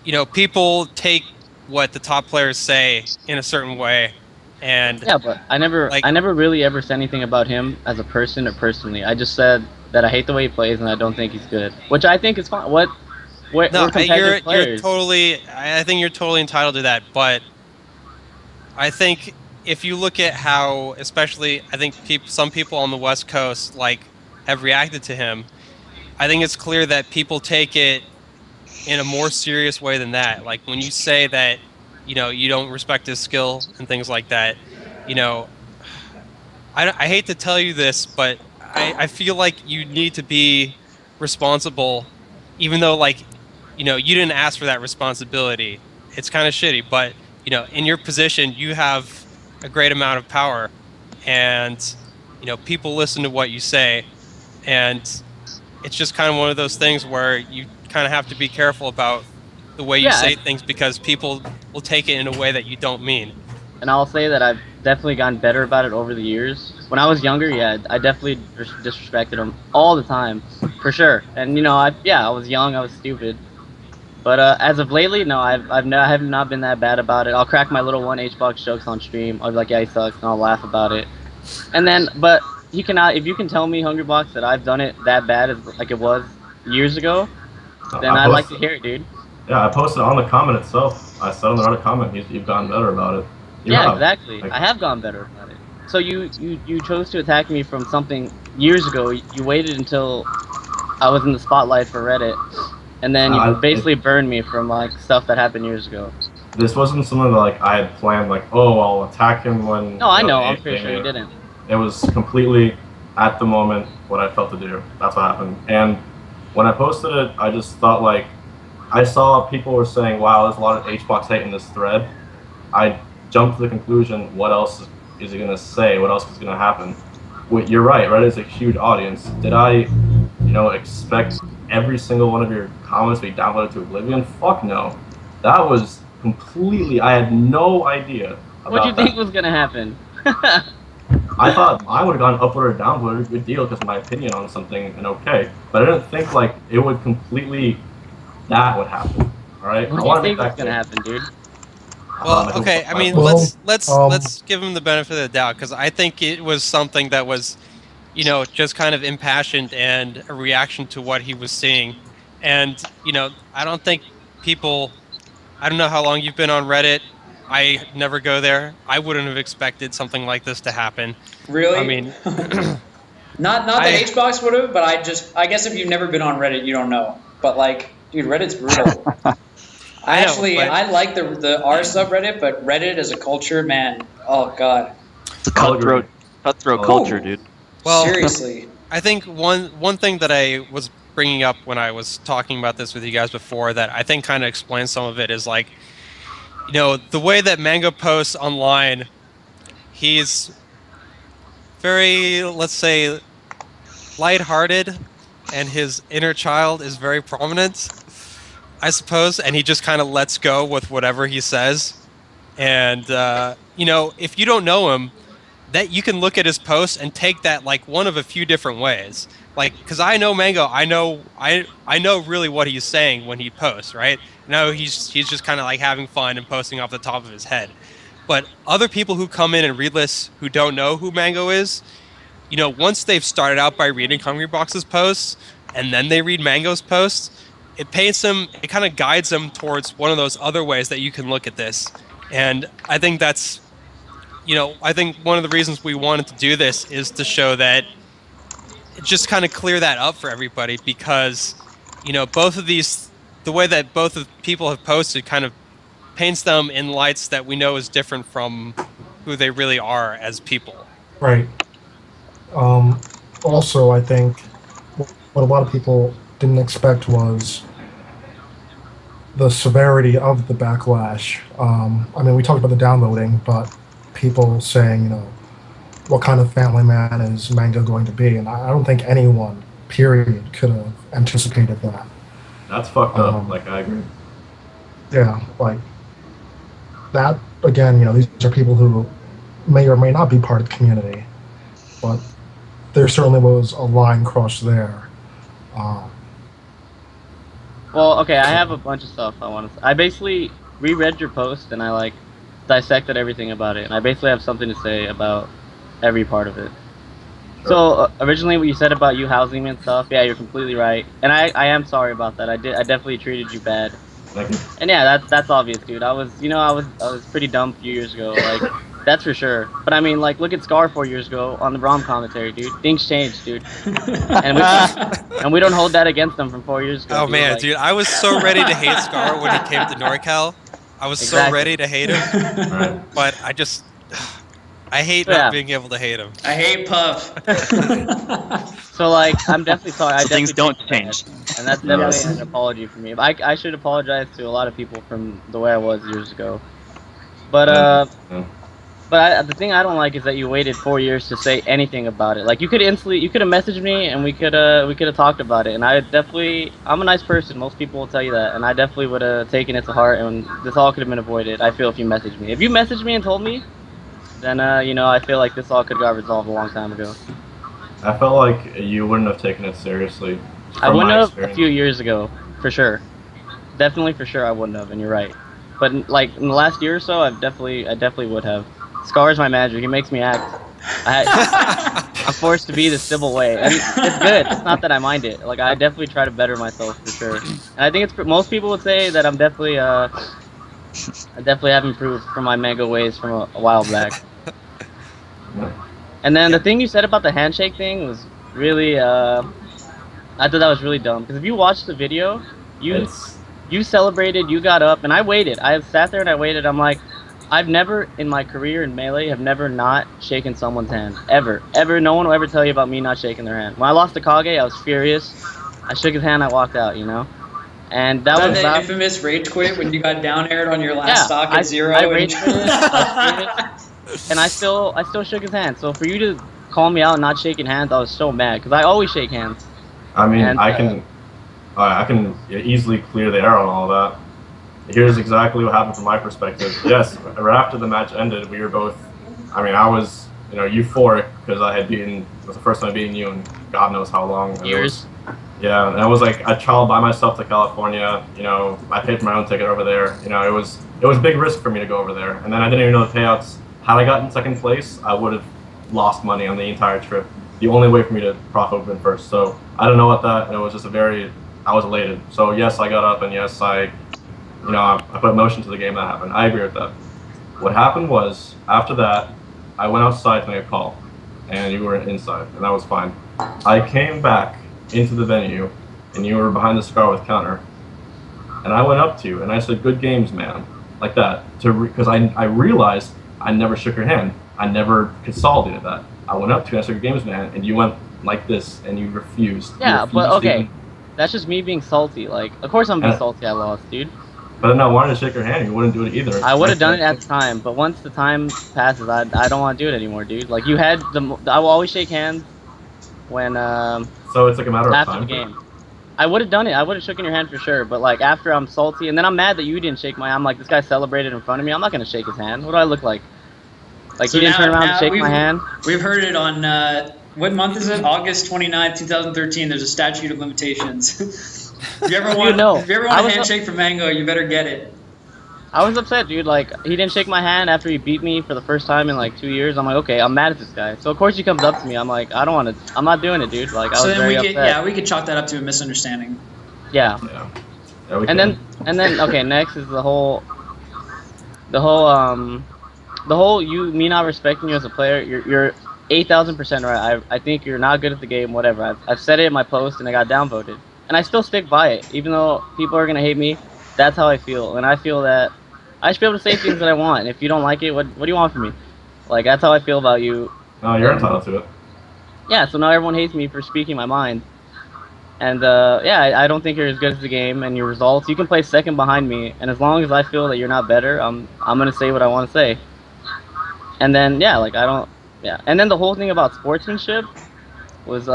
you know, people take what the top players say in a certain way, and Yeah, but I never really ever said anything about him as a person or personally. I just said that I hate the way he plays and I don't think he's good, which I think is fine. We're competitive players. You're totally. I think you're totally entitled to that, but I think if you look at how, especially, I think some people on the West Coast like have reacted to him. I think it's clear that people take it in a more serious way than that. Like when you say that, you know, you don't respect his skill and things like that, you know, I hate to tell you this, but I feel like you need to be responsible, even though, like, you know, you didn't ask for that responsibility. It's kind of shitty, but, you know, in your position, you have a great amount of power, and, you know, people listen to what you say, and it's just kind of one of those things where you kind of have to be careful about the way you say things, because people will take it in a way that you don't mean. And I'll say that I've definitely gotten better about it over the years. When I was younger, yeah, I definitely disrespected him all the time, for sure. And you know, I was young, I was stupid. But as of lately, no, I have not been that bad about it. I'll crack my little 1H box jokes on stream. I'll be like, yeah, he sucks, and I'll laugh about it. And then, but he cannot. If you can tell me, Hungrybox, that I've done it that bad as like it was years ago, then I'd like to hear it, dude. Yeah, I posted on the comment itself. I said on the Reddit comment, you've gotten better about it. Yeah, exactly. I have gone better about it. So you chose to attack me from something years ago. You waited until I was in the spotlight for Reddit, and then you basically burned me from like stuff that happened years ago. This wasn't something that like I had planned. Like, oh, I'll attack him when. No, I know. I'm pretty sure you didn't. It was completely at the moment what I felt to do. That's what happened. And when I posted it, I just thought like, I saw people were saying, "Wow, there's a lot of HBox hate in this thread." I jumped to the conclusion, what else is he going to say? What else is going to happen? Well, you're right, Reddit is a huge audience. Did I, you know, expect every single one of your comments to be downloaded to oblivion? Fuck no. That was completely, I had no idea about what do you think was going to happen? I thought I would have gone uploaded or downloaded, good deal, because of my opinion on something, and okay. But I didn't think like it would completely, that would happen. All right. What do you think was going to happen, dude? Well, okay. I mean, let's give him the benefit of the doubt, because I think it was something that was, you know, just kind of impassioned and a reaction to what he was seeing. And you know, I don't think people. I don't know how long you've been on Reddit. I never go there. I wouldn't have expected something like this to happen. Really? I mean, not that HBox would have, but I guess if you've never been on Reddit, you don't know. But like, dude, Reddit's brutal. I like the R subreddit, but Reddit as a culture, man, oh god. It's a cutthroat culture, dude. Well, seriously. I think one thing that I was bringing up when I was talking about this with you guys before that I think kind of explains some of it is like, you know, the way that Mango posts online, he's very, let's say, lighthearted, and his inner child is very prominent, I suppose, and he just kind of lets go with whatever he says. And you know, if you don't know him, that you can look at his posts and take that like one of a few different ways. Like, because I know Mango, I know really what he's saying when he posts, right? No, he's just kind of like having fun and posting off the top of his head. But other people who come in and read lists who don't know who Mango is, you know, once they've started out by reading Hungry Box's posts and then they read Mango's posts, it paints them, it kind of guides them towards one of those other ways that you can look at this. And I think that's, you know, I think one of the reasons we wanted to do this is to show that, just kind of clear that up for everybody, because, you know, both of these, the way that both of people have posted kind of paints them in lights that we know is different from who they really are as people. Right. Also, I think what a lot of people didn't expect was the severity of the backlash. I mean, we talked about the downloading, but people saying, you know, what kind of family man is Mango going to be? And I don't think anyone, period, could have anticipated that. That's fucked up. Like, I agree. Yeah, like, that, again, you know, these are people who may or may not be part of the community, but there certainly was a line crossed there. Well, okay, I have a bunch of stuff I want to say. I basically reread your post and I like dissected everything about it, and I basically have something to say about every part of it. Sure. So originally, what you said about you housing me and stuff, yeah, you're completely right, and I am sorry about that. I definitely treated you bad. Thank you. And yeah, that's obvious, dude. I was pretty dumb a few years ago, like that's for sure. But I mean, like, look at Scar 4 years ago on the ROM commentary, dude. Things changed, dude. And we don't hold that against them from 4 years ago. Oh man, like, dude, I was so ready to hate Scar when he came to NorCal. I was so ready to hate him, Right. But I hate not being able to hate him. I hate Puff. So like, I'm definitely sorry. So things don't change. And that's definitely an apology for me. I should apologize to a lot of people from the way I was years ago. But the thing I don't like is that you waited 4 years to say anything about it. Like, you could have messaged me and we could have talked about it. And I'm a nice person. Most people will tell you that. And I definitely would have taken it to heart. And this all could have been avoided, I feel, if you messaged me. If you messaged me and told me, then you know, I feel like this all could have got resolved a long time ago. I felt like you wouldn't have taken it seriously. I wouldn't have a few years ago, for sure. Definitely for sure I wouldn't have, and you're right. But like in the last year or so, I definitely would have. Scar's my manager. He makes me act. I'm forced to be the civil way, and it's good. It's not that I mind it. Like, I definitely try to better myself for sure. And I think most people would say that I'm definitely I definitely have improved from my Mango ways from a while back. And then the thing you said about the handshake thing was really I thought that was really dumb, because if you watched the video, you celebrated, you got up, and I waited. I sat there and I waited. I'm like, I've never in my career in Melee have never not shaken someone's hand. Ever. No one will ever tell you about me not shaking their hand. When I lost to Kage, I was furious. I shook his hand, I walked out, you know? And that was the infamous rage quit when you got down aired on your last stock at 0. I rage quitted, and I still shook his hand. So for you to call me out not shaking hands, I was so mad, because I always shake hands. I mean, and, I can easily clear the air on all that. Here's exactly what happened from my perspective. Yes, right after the match ended, we were both, I mean, I was, you know, euphoric because I had beaten, it was the first time beating you in God knows how long. Years. Yeah, and I was like, I traveled by myself to California, you know, I paid for my own ticket over there. You know, it was a big risk for me to go over there. And then I didn't even know the payouts. Had I gotten second place, I would have lost money on the entire trip. The only way for me to profit would have been first. So I don't know about that, and it was just I was elated. So yes, I got up, and yes, I put motion to the game that happened. I agree with that. What happened was, after that, I went outside to make a call, and you were inside, and that was fine. I came back into the venue, and you were behind the Scar with counter, and I went up to you, and I said, "Good games, man," like that, because I realized I never shook your hand. I never consolidated that. I went up to you, and I said, "Good games, man," and you went like this, and you refused. Yeah, but okay, that's just me being salty. Like, of course I'm being salty I lost, dude. But then I wanted to shake your hand, you wouldn't do it either. I would have done it at the time, but once the time passes, I don't want to do it anymore, dude. Like, you had I will always shake hands. when So it's like a matter of after time. the game. I would have done it. I would have shaken your hand for sure. But like after I'm salty, and then I'm mad that you didn't shake my. I'm like, this guy celebrated in front of me. I'm not gonna shake his hand. What do I look like? Like So he didn't turn around to now shake my hand. we've heard it on what month is it? August 29th, 2013. There's a statute of limitations. if you ever want, know, if you ever I want a was handshake from Mango, you better get it. I was upset, dude. Like he didn't shake my hand after he beat me for the first time in like 2 years. I'm like, okay, I'm mad at this guy. So of course he comes up to me. I'm like, I don't want to. I'm not doing it, dude. Like I So was then very upset. we could chalk that up to a misunderstanding. Yeah. Yeah, we And can. then okay, next is the whole you me not respecting you as a player. You're 8,000% right. I think you're not good at the game. Whatever. I've said it in my post and I got downvoted, and I still stick by it, even though people are gonna hate me. That's how I feel, and I feel that I should be able to say things that I want. And if you don't like it, what do you want from me? Like that's how I feel about you. No, you're entitled to it. Yeah. So now everyone hates me for speaking my mind. And yeah, I don't think you're as good as the game and your results. You can play second behind me, and as long as I feel that you're not better, I'm gonna say what I want to say. And then yeah, like I don't, yeah. And then the whole thing about sportsmanship was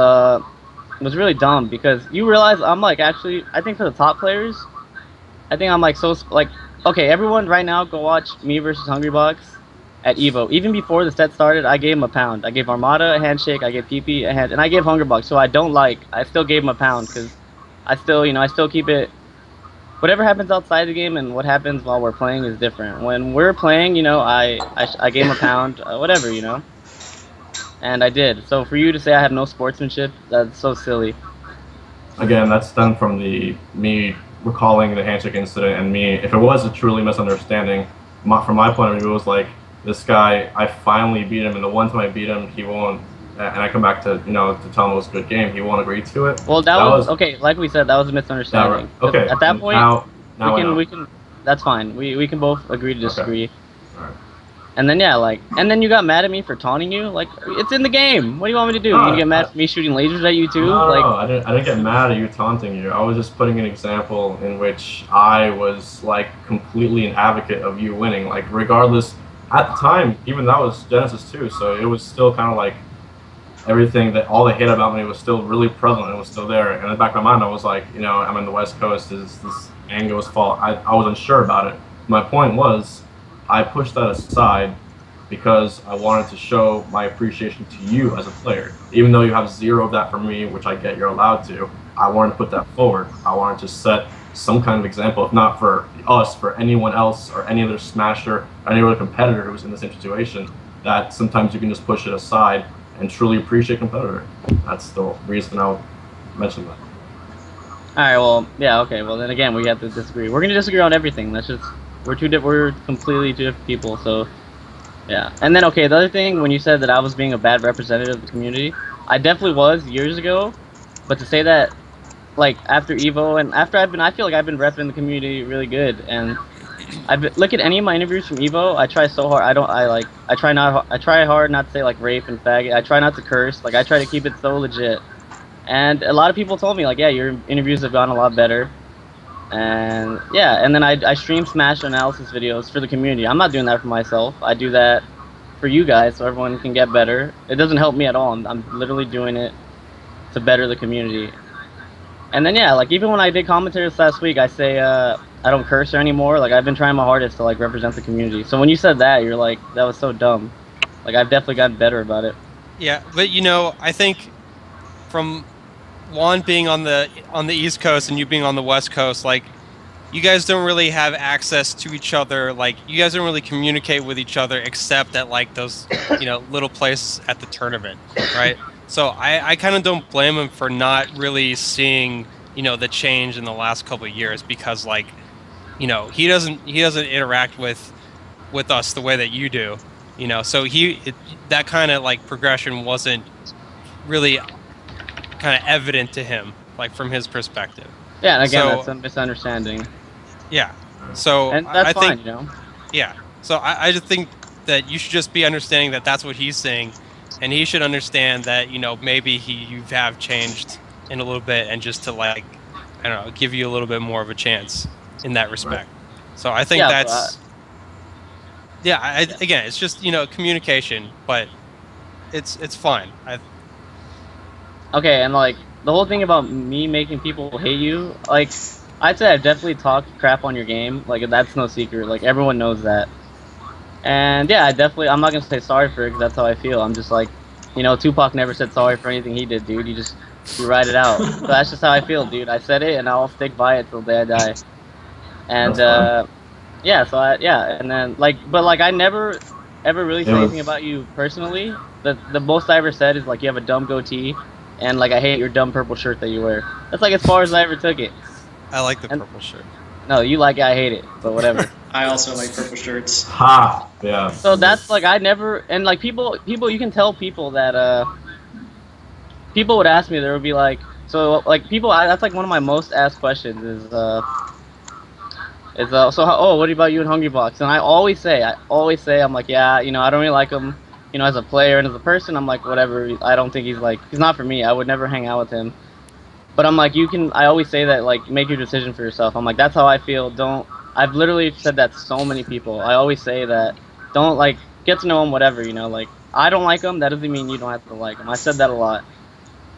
really dumb because you realize I'm like actually I think for the top players, I think I'm like like okay, everyone right now go watch me versus Hungrybox at Evo. Even before the set started, I gave him a pound. I gave Armada a handshake. I gave PP a hand, and I gave Hungrybox. So I don't like. I still gave him a pound because I still, I still keep it. Whatever happens outside the game and what happens while we're playing is different. When we're playing, I gave him a pound, whatever, and I did. So for you to say I have no sportsmanship, that's so silly. Again, that's done from me recalling the handshake incident and me. If it was a truly misunderstanding, from my point of view, it was like this guy. I finally beat him, and the one time I beat him, he won't. And I come back to to tell him it was a good game. He won't agree to it. Well, that was okay. Like we said, that was a misunderstanding. Yeah, right. Okay. At that point, now we can. That's fine. We can both agree to disagree. Okay. All right. And then and then you got mad at me for taunting you. Like it's in the game. What do you want me to do? You get mad at me shooting lasers at you too? No, I didn't get mad at you taunting you. I was just putting an example in which I was like completely an advocate of you winning. Like regardless, at the time, even that was Genesis 2, so it was still kind of like everything that all the hate about me was still really prevalent. It was still there. And in the back of my mind, I was like, I'm in the West Coast. Is this Ango's fault? I was unsure about it. My point was, I pushed that aside because I wanted to show my appreciation to you as a player. Even though you have zero of that for me, which I get you're allowed to, I wanted to put that forward. I wanted to set some kind of example, if not for us, for anyone else or any other smasher, or any other competitor who's in the same situation, that sometimes you can just push it aside and truly appreciate competitor. That's the reason I'll mention that. Alright, well, yeah, okay. Well, then again, we have to disagree. We're going to disagree on everything. That's just, we're completely different people, so, yeah. And then, okay, the other thing, when you said that I was being a bad representative of the community, I definitely was years ago, but to say that, like, after Evo, and after I feel like I've been repping the community really good, and look at any of my interviews from Evo. I try so hard. I try hard not to say like rape and faggot. I try not to curse. Like I try to keep it so legit. And a lot of people told me like, yeah, your interviews have gotten a lot better. And yeah, and then I stream Smash analysis videos for the community. I'm not doing that for myself. I do that for you guys so everyone can get better. It doesn't help me at all. I'm literally doing it to better the community. And then yeah, like even when I did commentary this last week, I say I don't curse anymore. Like I've been trying my hardest to like represent the community. So when you said that, you're like, that was so dumb. Like I've definitely gotten better about it. Yeah, but I think from Juan being on the East Coast and you being on the West Coast, like you guys don't really have access to each other. Like you guys don't really communicate with each other except at like those little places at the tournament, right? So I kind of don't blame him for not really seeing the change in the last couple of years because like he doesn't interact with us the way that you do, so that kind of like progression wasn't really kind of evident to him, like from his perspective. Yeah, and again, that's a misunderstanding. Yeah, so and that's fine, think, Yeah, so I just think that you should just be understanding that that's what he's saying, and he should understand that maybe you have changed in a little bit, and just to like I don't know, give you a little bit more of a chance in that respect. Right. So I think that's again, it's just communication, but it's fine. okay, and like the whole thing about me making people hate you, like I'd say I've definitely talked crap on your game. Like that's no secret. Like everyone knows that. And yeah, I'm not gonna say sorry for it because that's how I feel. I'm just like, you know, Tupac never said sorry for anything he did, dude. You ride it out. So that's just how I feel, dude. I said it and I'll stick by it till the day I die. And That's fine. yeah, and then but like I never ever really It say anything was about you personally. The most I ever said is like you have a dumb goatee, and like I hate your dumb purple shirt that you wear. That's like as far as I ever took it. I like the And- purple shirt. No, you like it, I hate it, but whatever. I also like purple shirts. ha. Yeah. So that's like I never and like people you can tell people that people would ask me, there would be like, so like that's like one of my most asked questions so oh, what about you and Hungry Box? And I always say I'm like, yeah, you know, I don't really like him, you know, as a player and as a person. I'm like, whatever. I don't think he's not for me. I would never hang out with him. But I'm like, I always say that, like, make your decision for yourself. I'm like, that's how I feel. I've literally said that to so many people. I always say that, don't, like, get to know him, whatever, you know, like, I don't like him, that doesn't mean you don't have to like him. I said that a lot.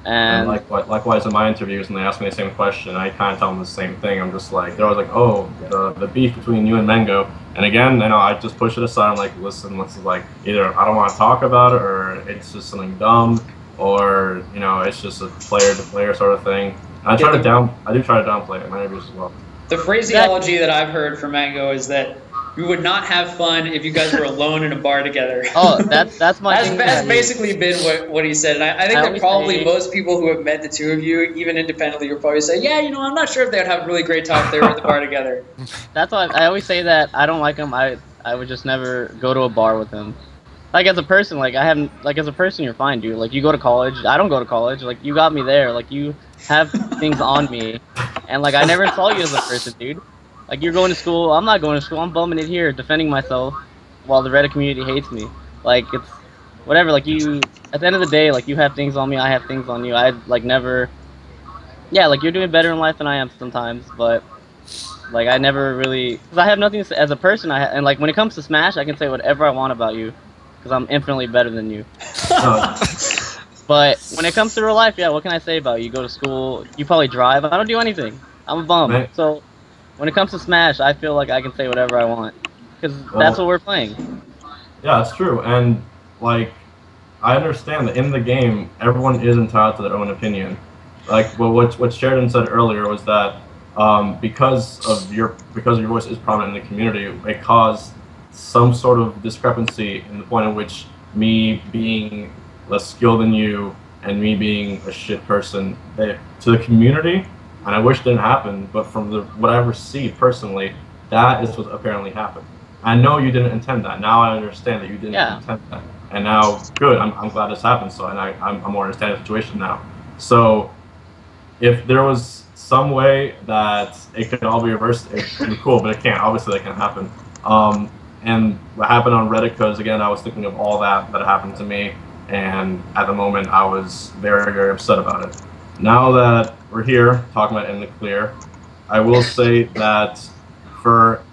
And And likewise in my interviews, when they ask me the same question, I kind of tell them the same thing. I'm just like, they're always like, oh, the beef between you and Mango. And again, you know, I just push it aside. I'm like, listen, this is like, either I don't want to talk about it, or it's just something dumb, or, you know, it's just a player to player sort of thing. And I do try to downplay it in my interviews as well. The phraseology that I've heard from Mango is that we would not have fun if you guys were alone in a bar together. oh, that's my thing. That's basically been what he said. And I think I that always probably say- most people who have met the two of you, even independently, will probably say, yeah, you know, I'm not sure if they would have a really great time if they were at the bar together. That's why I always say that I don't like him. I would just never go to a bar with him. Like as a person, like as a person, you're fine, dude. Like you go to college. I don't go to college. Like you got me there. Like you have things on me, and like I never saw you as a person, dude. Like you're going to school. I'm not going to school. I'm bumming it here, defending myself, while the Reddit community hates me. Like it's whatever. Like you, at the end of the day, like you have things on me. I have things on you. I like never. Yeah, like you're doing better in life than I am sometimes, but. Like I never really, cause I have nothing to say as a person. And like when it comes to Smash, I can say whatever I want about you, cause I'm infinitely better than you. But when it comes to real life, yeah, what can I say about you? You go to school, you probably drive. I don't do anything. I'm a bum. Right. So when it comes to Smash, I feel like I can say whatever I want, cause that's what we're playing. Yeah, it's true. And, like, I understand that in the game, everyone is entitled to their own opinion. Like, well, what Sheridan said earlier was that because your voice is prominent in the community, it caused some sort of discrepancy in the point at which me being less skilled than you and me being a shit person to the community, and I wish it didn't happen, but from what I received personally, that is what apparently happened. I know you didn't intend that. Now I understand that you didn't intend that. And now, good, I'm glad this happened, so, and I'm more understanding the situation now. So, if there was some way that it could all be reversed, it would be cool, but it can't. Obviously, that can't happen. And what happened on Reddit, because again, I was thinking of all that happened to me, and at the moment, I was very, very upset about it. Now that we're here talking about in the clear, I will say that for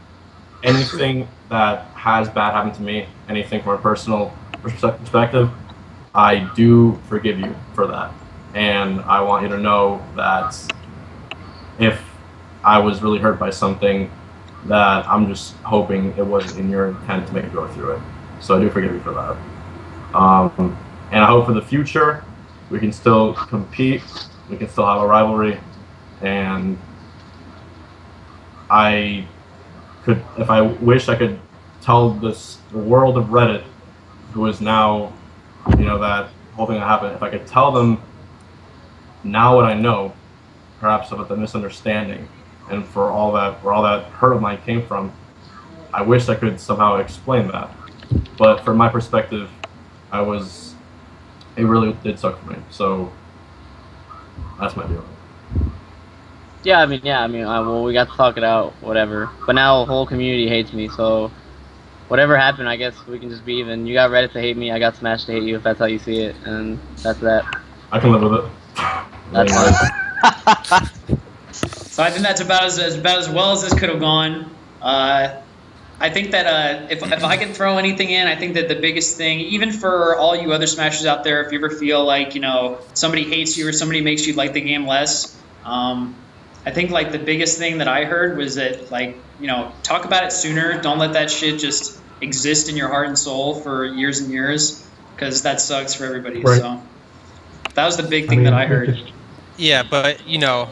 anything that has bad happened to me, anything from a personal perspective, I do forgive you for that. And I want you to know that if I was really hurt by something, that I'm just hoping it wasn't in your intent to make you go through it. So I do forgive you for that. And I hope for the future, we can still compete, we can still have a rivalry, and if I wish I could tell the world of Reddit, who is now, you know, that whole thing that happened, if I could tell them now what I know, perhaps about the misunderstanding, and for all that, where all that hurt of mine came from, I wish I could somehow explain that. But from my perspective, it really did suck for me. So that's my deal. Yeah, I mean, well, we got to talk it out, whatever. But now the whole community hates me, so whatever happened, I guess we can just be even. You got Reddit to hate me, I got Smash to hate you, if that's how you see it, and that's that. I can live with it. That's fine. So I think that's about as well as this could have gone. I I think that if I can throw anything in, I think that the biggest thing, even for all you other Smashers out there, if you ever feel like, you know, somebody hates you or somebody makes you like the game less, I think like the biggest thing that I heard was that, like, you know, talk about it sooner. Don't let that shit just exist in your heart and soul for years and years, because that sucks for everybody. Right. So that was the big thing that I heard. Yeah, but You know,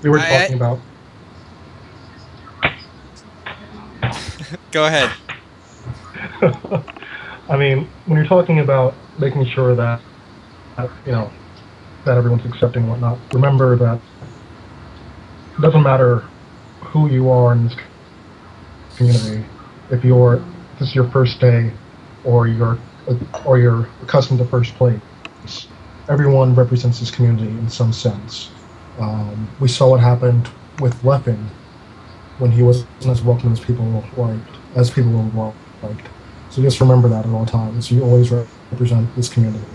we were talking about. Go ahead. I mean, when you're talking about making sure that, you know, that everyone's accepting and whatnot, remember that it doesn't matter who you are in this community. If this is your first day, or you're accustomed to first place, everyone represents this community in some sense. We saw what happened with Leppin when he wasn't as welcome as people were liked. So just remember that at all times. You always represent this community.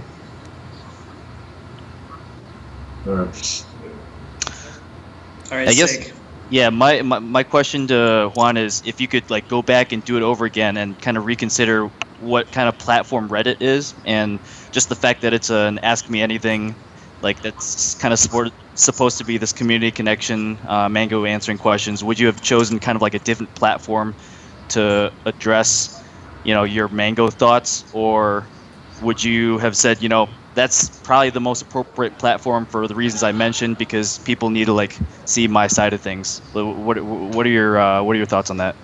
All right, I guess, yeah, my question to Juan is if you could like go back and do it over again and kind of reconsider what kind of platform Reddit is, and just the fact that it's an Ask Me Anything, like that's kind of supposed to be this community connection, Mango answering questions. Would you have chosen kind of like a different platform to address, you know, your Mango thoughts, or would you have said, you know, that's probably the most appropriate platform for the reasons I mentioned, because people need to like see my side of things? What are your thoughts on that?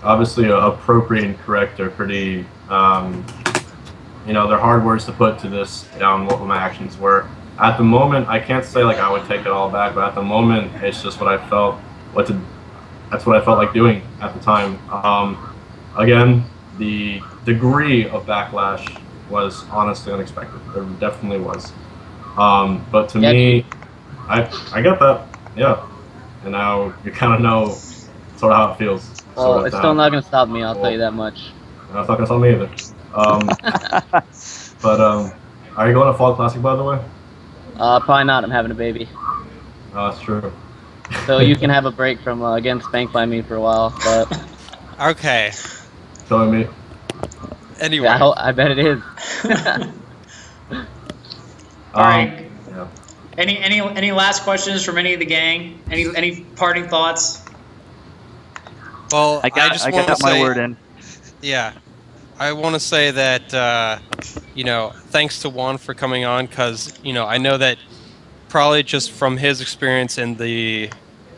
Obviously, appropriate and correct are pretty, you know, they're hard words to put to this down what my actions were. At the moment, I can't say like I would take it all back, but at the moment, it's just what I felt. That's what I felt like doing at the time. Again, the degree of backlash was honestly unexpected. There definitely was. But to me, I get that, yeah. And now you kind of know sort of how it feels. Well, it's still not going to stop me, I'll tell you that much. No, it's not going to stop me either. But are you going to Fall Classic, by the way? Probably not. I'm having a baby. Oh, that's true. So you can have a break from getting spanked by me for a while. But Okay. Telling me. Anyway. yeah, I bet it is. All right. Yeah. Any last questions from any of the gang? Any parting thoughts? Well, I got my word in. Yeah, I want to say that you know, thanks to Juan for coming on, because you know, I know that probably just from his experience in the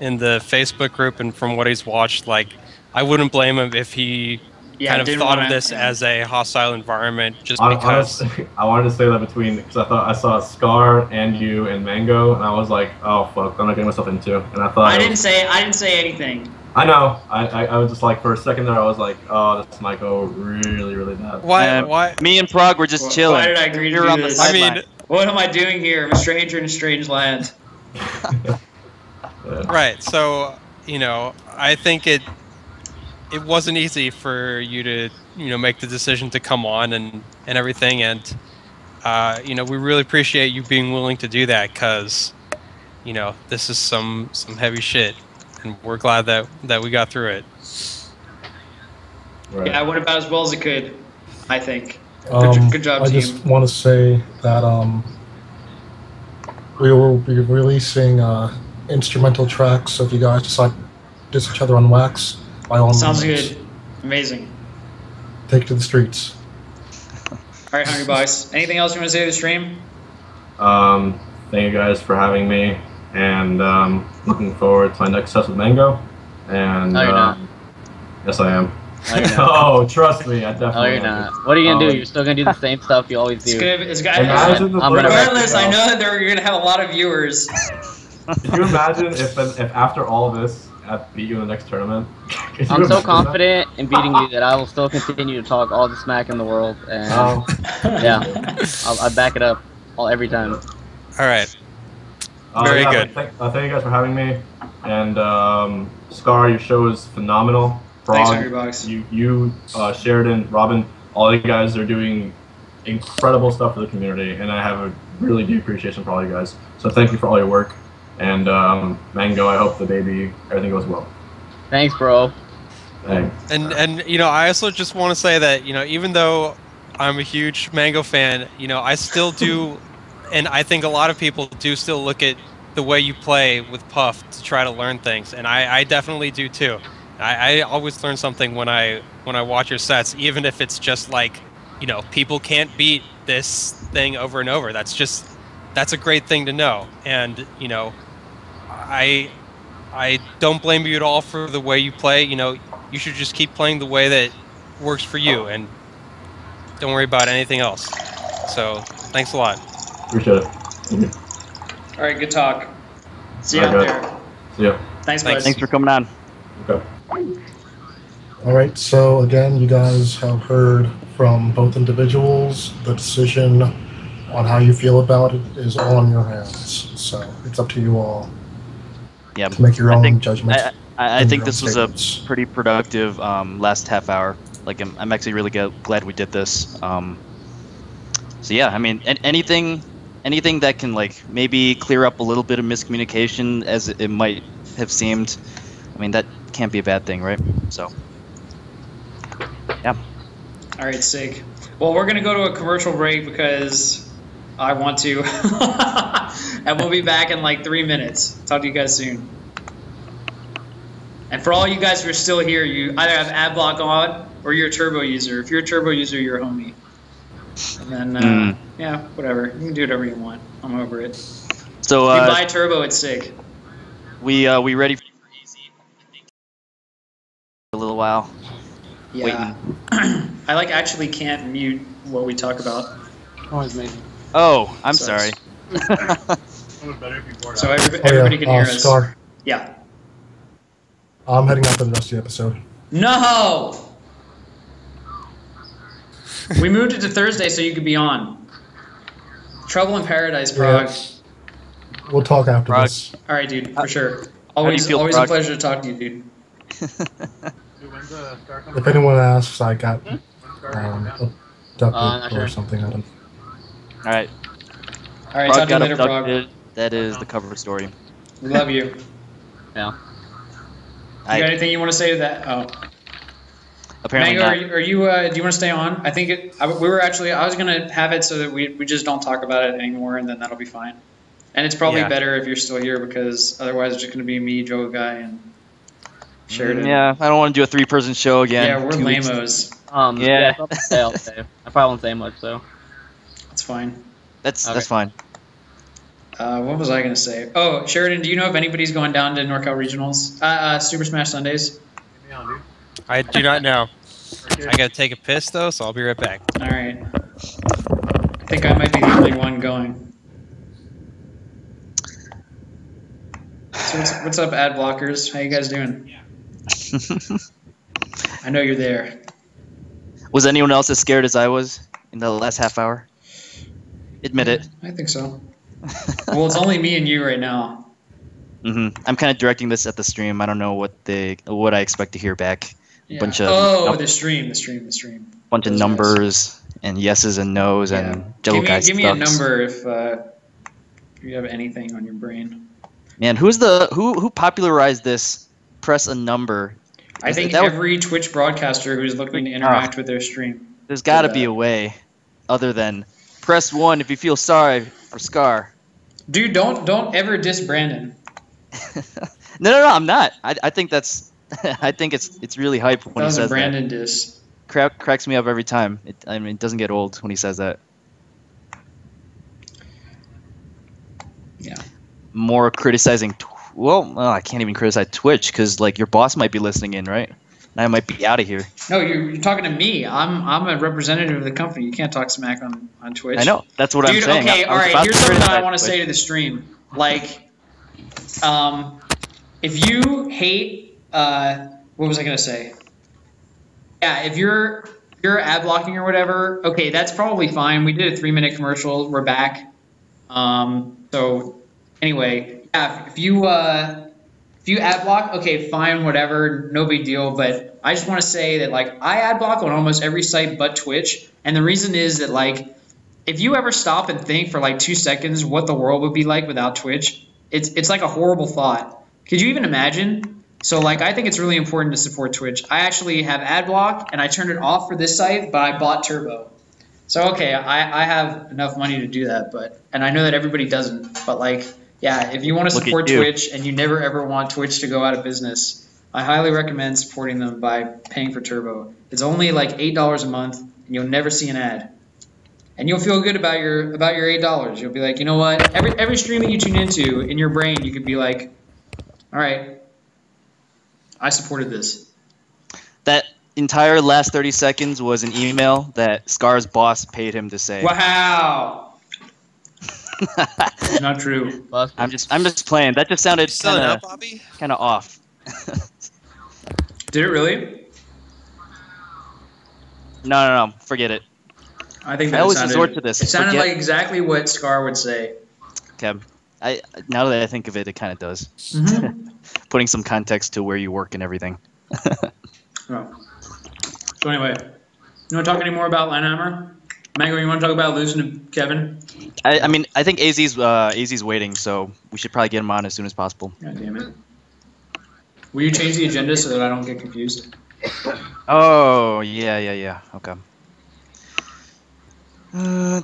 Facebook group and from what he's watched, like I wouldn't blame him if he kind of thought of this as a hostile environment, just because. Honestly, I wanted to say that because I thought I saw Scar and you and Mango, and I was like, oh fuck, I'm not getting myself into. And I thought I didn't say anything. I know. I was just like, for a second there, I was like, oh, this might go really, really bad. Why? Me and Prague were just chilling. Why did I agree to You're do on the this? I sideline. mean, What am I doing here? I'm a stranger in a strange land. Yeah. right. So you know, I think it wasn't easy for you to, you know, make the decision to come on and everything, and you know, we really appreciate you being willing to do that, because you know, this is some heavy shit, and we're glad that we got through it. Right. Yeah, I went about as well as it could, I think. Good job, I team. just want to say that we will be releasing instrumental tracks, so if you guys decide to diss each other on wax, by all Sounds means, good. Amazing. take it to the streets. All right, Hungry Box. Anything else you want to say to the stream? Thank you guys for having me, and looking forward to my next test with Mango. And No, you're not. yes, I am. No, you're not. Oh, trust me, I definitely. No, you're not. What are you gonna do? You're still gonna do the same stuff you always do. Imagine the I'm gonna Regardless, I know that you're going to have a lot of viewers. Can you imagine if after all of this, I beat you in the next tournament? Could you I'm so imagine confident in beating you that I will still continue to talk all the smack in the world, and that? yeah, I back it up every time. All right. Very yeah, good. Thank you guys for having me. And Scar, your show is phenomenal. Thanks, Frog, Hungry Box. you, Sheridan, Robin, all you guys are doing incredible stuff for the community, and I have a really deep appreciation for all you guys. So thank you for all your work. And Mango, I hope the baby, everything goes well. Thanks, bro. Thanks. And you know, I also just want to say that, you know, even though I'm a huge Mango fan, you know, I still do, and I think a lot of people do still look at the way you play with Puff to try to learn things, and I definitely do too. I always learn something when I watch your sets, even if it's just like, you know, people can't beat this thing over and over. That's a great thing to know, and you know, I don't blame you at all for the way you play. You know, you should just keep playing the way that works for you, and don't worry about anything else. So, thanks a lot. Appreciate it. All right, good talk. See you out Okay. there. See ya. Thanks, Thanks. bud. Thanks for coming on. Okay. All right, so again, you guys have heard from both individuals. The decision on how you feel about it is all in your hands. So it's up to you all Yeah, to make your I own think- judgments. I and think your this own was a statements. pretty productive last half hour. Like, I'm actually really glad we did this. So yeah, I mean, anything that can like maybe clear up a little bit of miscommunication as it might have seemed. I mean, that can't be a bad thing, right? So yeah. All right, sick. Well, we're gonna go to a commercial break because I want to, and we'll be back in like 3 minutes. Talk to you guys soon. And for all you guys who are still here, you either have ad block on or you're a turbo user. If you're a turbo user, you're a homie. And then, yeah, whatever. You can do whatever you want. I'm over it. So If you buy turbo, it's sick. we ready for a little while. Yeah. I like actually can't mute what we talk about. Always me. Oh, I'm Sucks. sorry. So everybody can hear us. Scar, Yeah. I'm heading out for the rest of the episode. No! We moved it to Thursday so you could be on. Trouble in Paradise, Prague. We'll talk after Prague. this. All right, dude, for sure. do you Always, feel, always a Prague? pleasure to talk to you, dude. If anyone asks, I got abducted not or sure. something. I don't. All right. All right, Prague talk to you got later, Prague. abducted. That is the cover story. We love you. You Yeah. got anything you want to say to that? Oh, Apparently Mango, not. are you? Do you want to stay on? I think we were actually. I was gonna have it so that we just don't talk about it anymore, and then that'll be fine. And it's probably Yeah. better if you're still here because otherwise it's just gonna be me, Joe Guy, and Sheridan. Yeah, I don't want to do a 3-person show again. Yeah, we're 2 weeks. lamos. Yeah. I'll say. I probably won't say much, so. That's fine. That's Okay. fine. What was I gonna say? Oh, Sheridan, do you know if anybody's going down to NorCal Regionals? Super Smash Sundays. I do not know. I gotta take a piss though, so I'll be right back. All right. I think I might be the only one going. So what's up, ad blockers? How you guys doing? I know you're there. Was anyone else as scared as I was in the last half hour? Admit it. I think so. Well, it's only me and you right now. I'm kind of directing this at the stream. I don't know what I expect to hear back. Yeah. Bunch of the stream. bunch of Those numbers and yeses and nos and Jello guys. Give me a number if you have anything on your brain. Man, who popularized this? Press a number. I think every Twitch broadcaster who's looking to interact with their stream. There's got to did be that. a way, other than press 1 if you feel sorry for Scar. Dude, don't ever diss Brandon. No, I'm not. I think that's. I think it's really hype when That he was a says Brandon diss. that. Cracks me up every time. It doesn't get old when he says that. Yeah. More criticizing. Well, I can't even criticize Twitch because like your boss might be listening in, right? And I might be out of here. No, you're talking to me. I'm a representative of the company. You can't talk smack on Twitch. I know. That's what Dude, I'm saying. okay, I all was right. about Here's to something that I criticize want to Twitch. say to the stream. Like, if you hate, what was I gonna say? Yeah, if you're ad blocking or whatever, okay, that's probably fine. We did a 3-minute commercial. We're back. So anyway, yeah, if you ad block, okay, fine, whatever, no big deal. But I just want to say that like I ad block on almost every site but Twitch, and the reason is that like if you ever stop and think for like 2 seconds what the world would be like without Twitch, it's like a horrible thought. Could you even imagine? So like I think it's really important to support Twitch. I actually have ad block and I turned it off for this site, but I bought Turbo. So okay, I have enough money to do that, and I know that everybody doesn't, but like yeah, if you want to support Twitch and you never ever want Twitch to go out of business, I highly recommend supporting them by paying for Turbo. It's only like $8 a month and you'll never see an ad. And you'll feel good about your $8. You'll be like, you know what? Every stream that you tune into, in your brain, you could be like, all right, I supported this. That entire last 30 seconds was an email that Scar's boss paid him to say. Wow. It's not true. I'm just playing. That just sounded kind of off. Did it really? No. Forget it. I think I always resort to this. It sounded like exactly what Scar would say. Okay. Now that I think of it, it kind of does. Mm-hmm. Putting some context to where you work and everything. Oh. So anyway, you want to talk any more about Linehammer? Mango, you want to talk about losing to Kevin? I mean, I think AZ's waiting, so we should probably get him on as soon as possible. God damn it. Will you change the agenda so that I don't get confused? Oh, yeah. Okay. Oh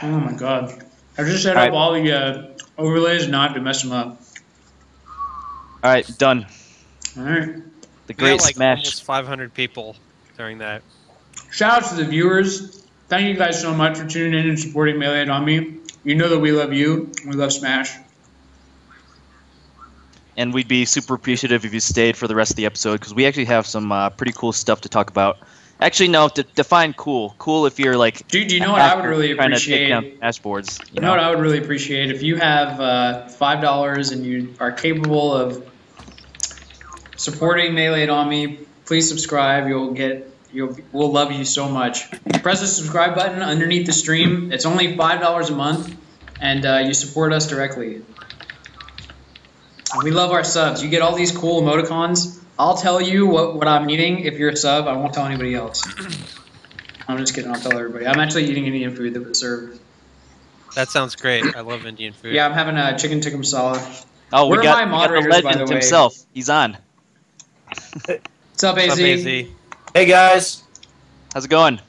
my god. I just set up all the overlays not to mess them up. Alright, done. Alright. The great like Smash. Almost 500 people during that. Shout out to the viewers. Thank you guys so much for tuning in and supporting Melee on Me. You know that we love you. We love Smash. And we'd be super appreciative if you stayed for the rest of the episode, because we actually have some pretty cool stuff to talk about. Actually, no, define cool. Cool if you're like... Dude, you know what I would really appreciate? Trying to take down dashboards. You know what I would really appreciate? If you have $5 and you are capable of supporting Melee on Me, please subscribe. We'll love you so much. Press the subscribe button underneath the stream. It's only $5 a month, and you support us directly. We love our subs. You get all these cool emoticons. I'll tell you what I'm eating. If you're a sub, I won't tell anybody else. I'm just kidding. I'll tell everybody. I'm actually eating Indian food that was served. That sounds great. I love Indian food. Yeah, I'm having a chicken tikka masala. Oh, Where we got, are my moderators, we got the by the legend way? himself. He's on. What's up, AZ? Hey guys. How's it going?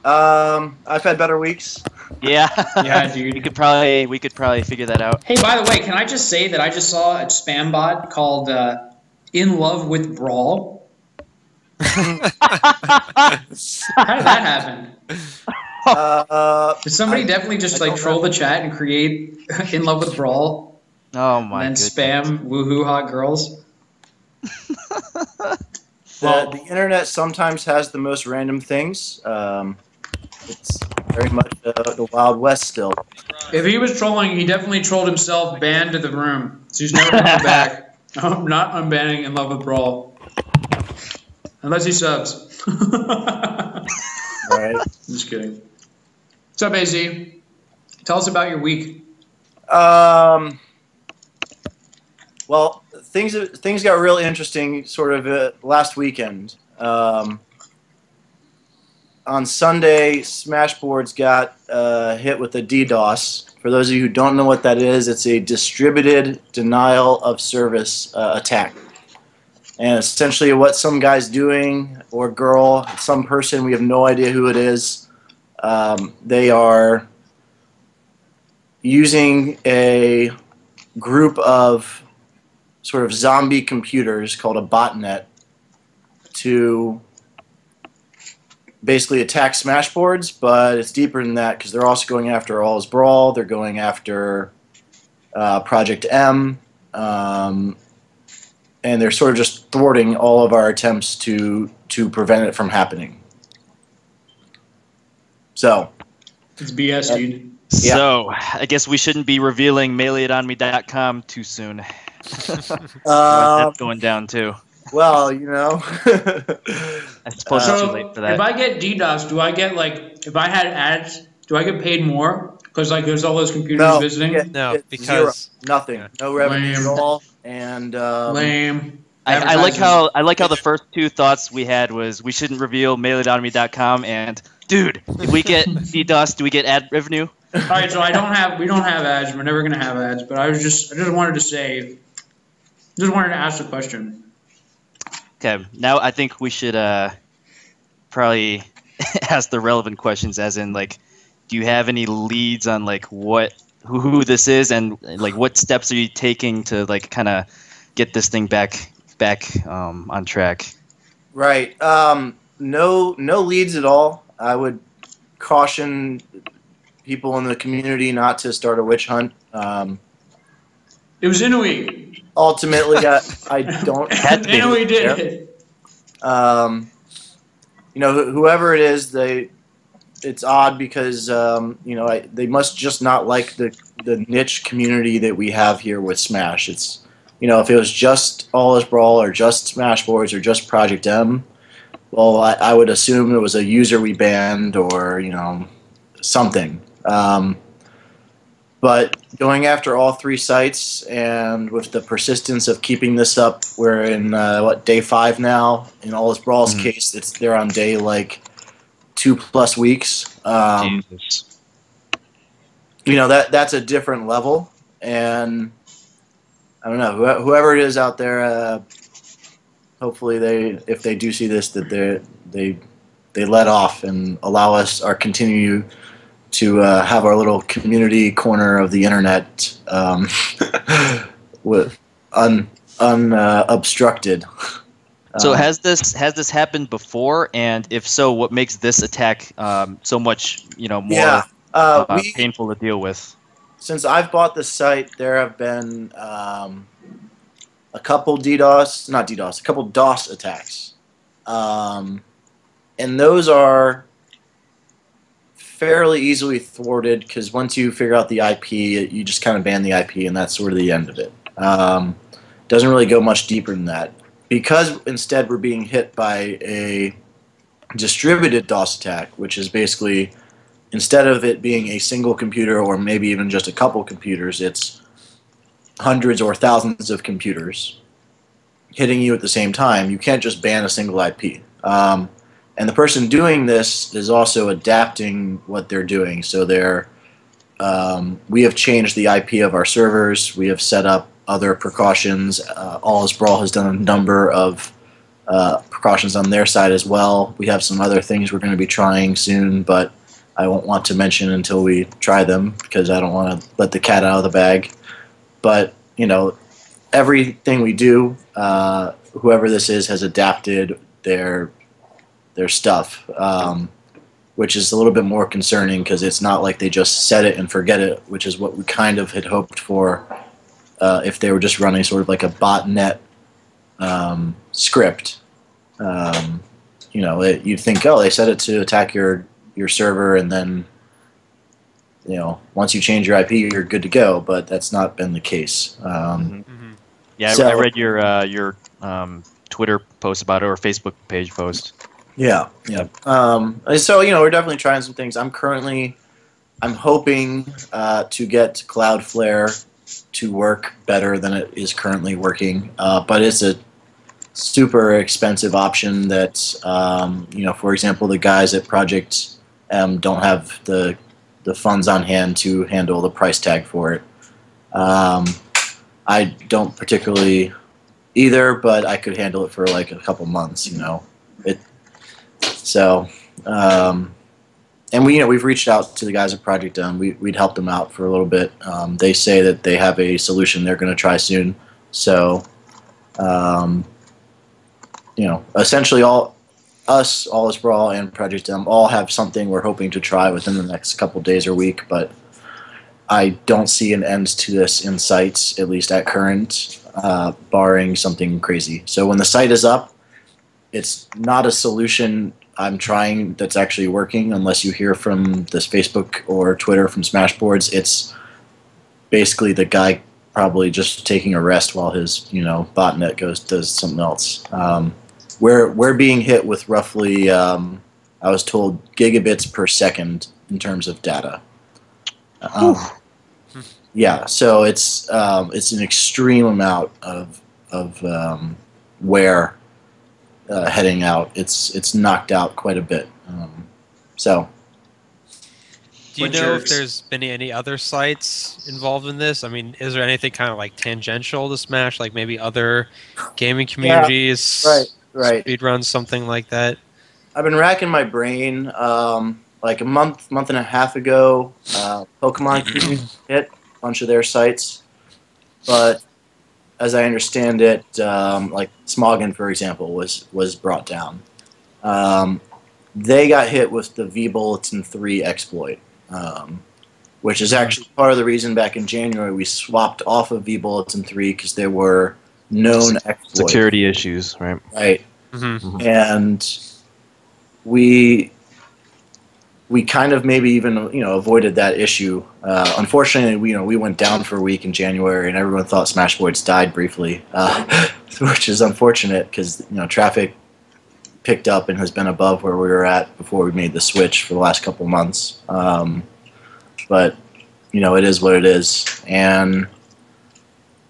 I've had better weeks. Yeah. Yeah, dude. we could probably figure that out. Hey, by the way, can I just say that I just saw a spam bot called In Love with Brawl? How did that happen? Did somebody definitely just like troll the chat and create In Love with Brawl? Oh my And then goodness. spam woohoo hot girls? The internet sometimes has the most random things. It's very much the Wild West still. If he was trolling, he definitely trolled himself, banned to the room. So he's never coming back. I'm not unbanning In Love with Brawl. Unless he subs. Right. Just kidding. What's up, AZ? Tell us about your week. Well, things got really interesting sort of last weekend. On Sunday, Smashboards got hit with a DDoS. For those of you who don't know what that is, it's a distributed denial of service attack. And essentially what some guy's doing, or girl, some person, we have no idea who it is, they are using a group of sort of zombie computers called a botnet to basically attack Smashboards, but it's deeper than that because they're also going after All Is Brawl, they're going after Project M, and they're sort of just thwarting all of our attempts to prevent it from happening. So It's BS, dude. Yeah. So, I guess we shouldn't be revealing maileitonme.com too soon. That's going down too. Well, you know. I suppose it's too late for that. If I get DDoS, do I get like, if I had ads, do I get paid more? Because like there's all those computers visiting? No, it's zero. because Nothing. No revenue Lame. at all. And Lame. I like how the first two thoughts we had was we shouldn't reveal maileitonme.com and dude, if we get DDoS, do we get ad revenue? All right, so we don't have ads. We're never gonna have ads. But I just wanted to say, Just wanted to ask a question. Okay, now I think we should probably ask the relevant questions, as in, like, do you have any leads on like who this is, and like what steps are you taking to like kind of get this thing back on track? Right. No leads at all. I would caution people in the community not to start a witch hunt. It was Inui. Ultimately, I don't. Had to be. Inui did it. Whoever it is, it's odd because they must just not like the niche community that we have here with Smash. It's if it was just All Is Brawl or just Smash Boards or just Project M, well, I would assume it was a user we banned or something. But going after all 3 sites, and with the persistence of keeping this up, we're in day 5 now. In All Is Brawl's case, they're on day like 2+ weeks. Jesus. That's a different level, and I don't know, whoever it is out there. Hopefully, if they do see this, that they let off and allow us continue to have our little community corner of the internet with unobstructed. So has this happened before? And if so, what makes this attack so much more painful to deal with? Since I've bought the site, there have been a couple a couple DOS attacks, and those are fairly easily thwarted because once you figure out the IP, you just kind of ban the IP, and that's sort of the end of it. Doesn't really go much deeper than that. Because instead we're being hit by a distributed DOS attack, which is basically, instead of it being a single computer or maybe even just a couple computers, it's hundreds or thousands of computers hitting you at the same time. You can't just ban a single IP. And the person doing this is also adapting what they're doing. So we have changed the IP of our servers. We have set up other precautions. All Is Brawl has done a number of precautions on their side as well. We have some other things we're going to be trying soon, but I won't want to mention until we try them because I don't want to let the cat out of the bag. But, everything we do, whoever this is has adapted their stuff, which is a little bit more concerning because it's not like they just set it and forget it, which is what we kind of had hoped for if they were just running sort of like a botnet script. You'd think, oh, they set it to attack your server, and then once you change your IP, you're good to go. But that's not been the case. Yeah, I read your Twitter post about it, or Facebook page post. Yeah. So we're definitely trying some things. I'm hoping to get Cloudflare to work better than it is currently working, but it's a super expensive option that for example, the guys at Project M don't have the funds on hand to handle the price tag for it. I don't particularly either, but I could handle it for like a couple months. And we've reached out to the guys at Project M. We'd helped them out for a little bit. They say that they have a solution they're going to try soon. So, essentially All Is Brawl, and Project M all have something we're hoping to try within the next couple days or week, but I don't see an end to this in sight, at least at current, barring something crazy. So when the site is up, it's not a solution I'm trying that's actually working unless you hear from this Facebook or Twitter from Smashboards. It's basically the guy probably just taking a rest while his botnet does something else. We're being hit with roughly I was told gigabits per second in terms of data. Yeah, so it's an extreme amount of wear. Heading out, it's knocked out quite a bit. So, Do you What know if jerks. there's been any other sites involved in this? I mean, is there anything kind of like tangential to Smash, like maybe other gaming communities, Right. speedruns, something like that? I've been racking my brain. Like a month and a half ago, Pokemon Community hit a bunch of their sites, but as I understand it, like Smoggin, for example, was brought down. They got hit with the V-Bulletin 3 exploit, which is actually part of the reason back in January we swapped off of V-Bulletin 3 because there were known exploits. Security issues, right? Right. Mm-hmm. And we kind of maybe even avoided that issue. Unfortunately, we went down for a week in January, and everyone thought Smashboards died briefly, which is unfortunate because traffic picked up and has been above where we were at before we made the switch for the last couple months. But it is what it is. And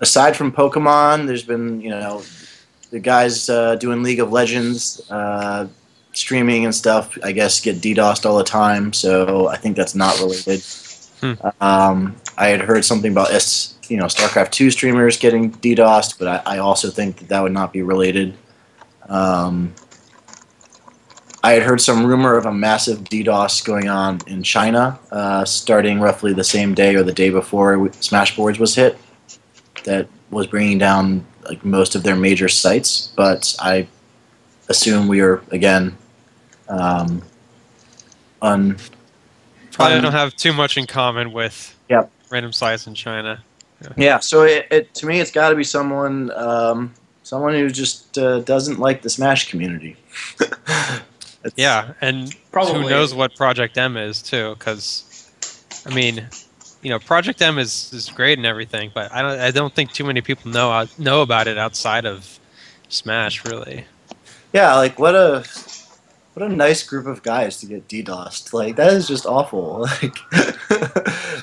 aside from Pokemon, there's been the guys doing League of Legends. Streaming and stuff, I guess, get DDoSed all the time, so I think that's not related. I had heard something about StarCraft 2 streamers getting DDoSed, but I also think that would not be related. I had heard some rumor of a massive DDoS going on in China, starting roughly the same day or the day before Smashboards was hit, that was bringing down like most of their major sites, but I assume we are again Probably don't have too much in common with random sites in China. Yeah, so it to me it's got to be someone who just doesn't like the Smash community. Yeah, and Probably. who knows what Project M is too? Because I mean, Project M is great and everything, but I don't think too many people know about it outside of Smash, really. Yeah, like what a nice group of guys to get DDoSed. Like that is just awful. Like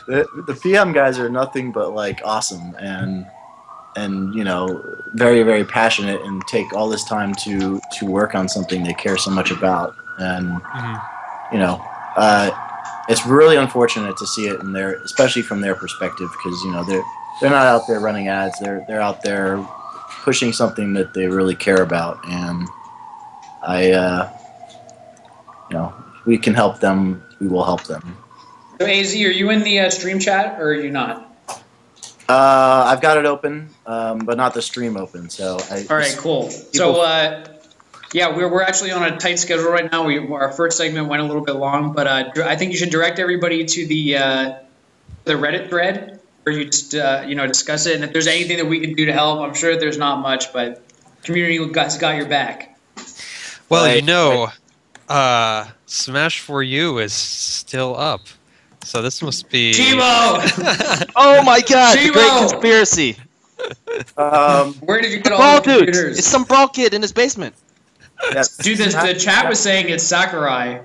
the PM guys are nothing but like awesome and very, very passionate and take all this time to work on something they care so much about. And it's really unfortunate to see it in their, especially from their perspective, because they're not out there running ads. They're out there pushing something that they really care about, and we can help them. We will help them. So AZ, are you in the stream chat or are you not? I've got it open, but not the stream open. So all right, cool. So yeah, we're actually on a tight schedule right now. Our first segment went a little bit long, but I think you should direct everybody to the Reddit thread where you just discuss it. And if there's anything that we can do to help, I'm sure there's not much, but community has got your back. Well, Smash 4U is still up. So this must be... Timo! Oh my god, the great Timo! conspiracy. Where did you get all Brawl the dude! computers? It's some brawl kid in his basement. Yes. Dude, the chat was saying it's Sakurai.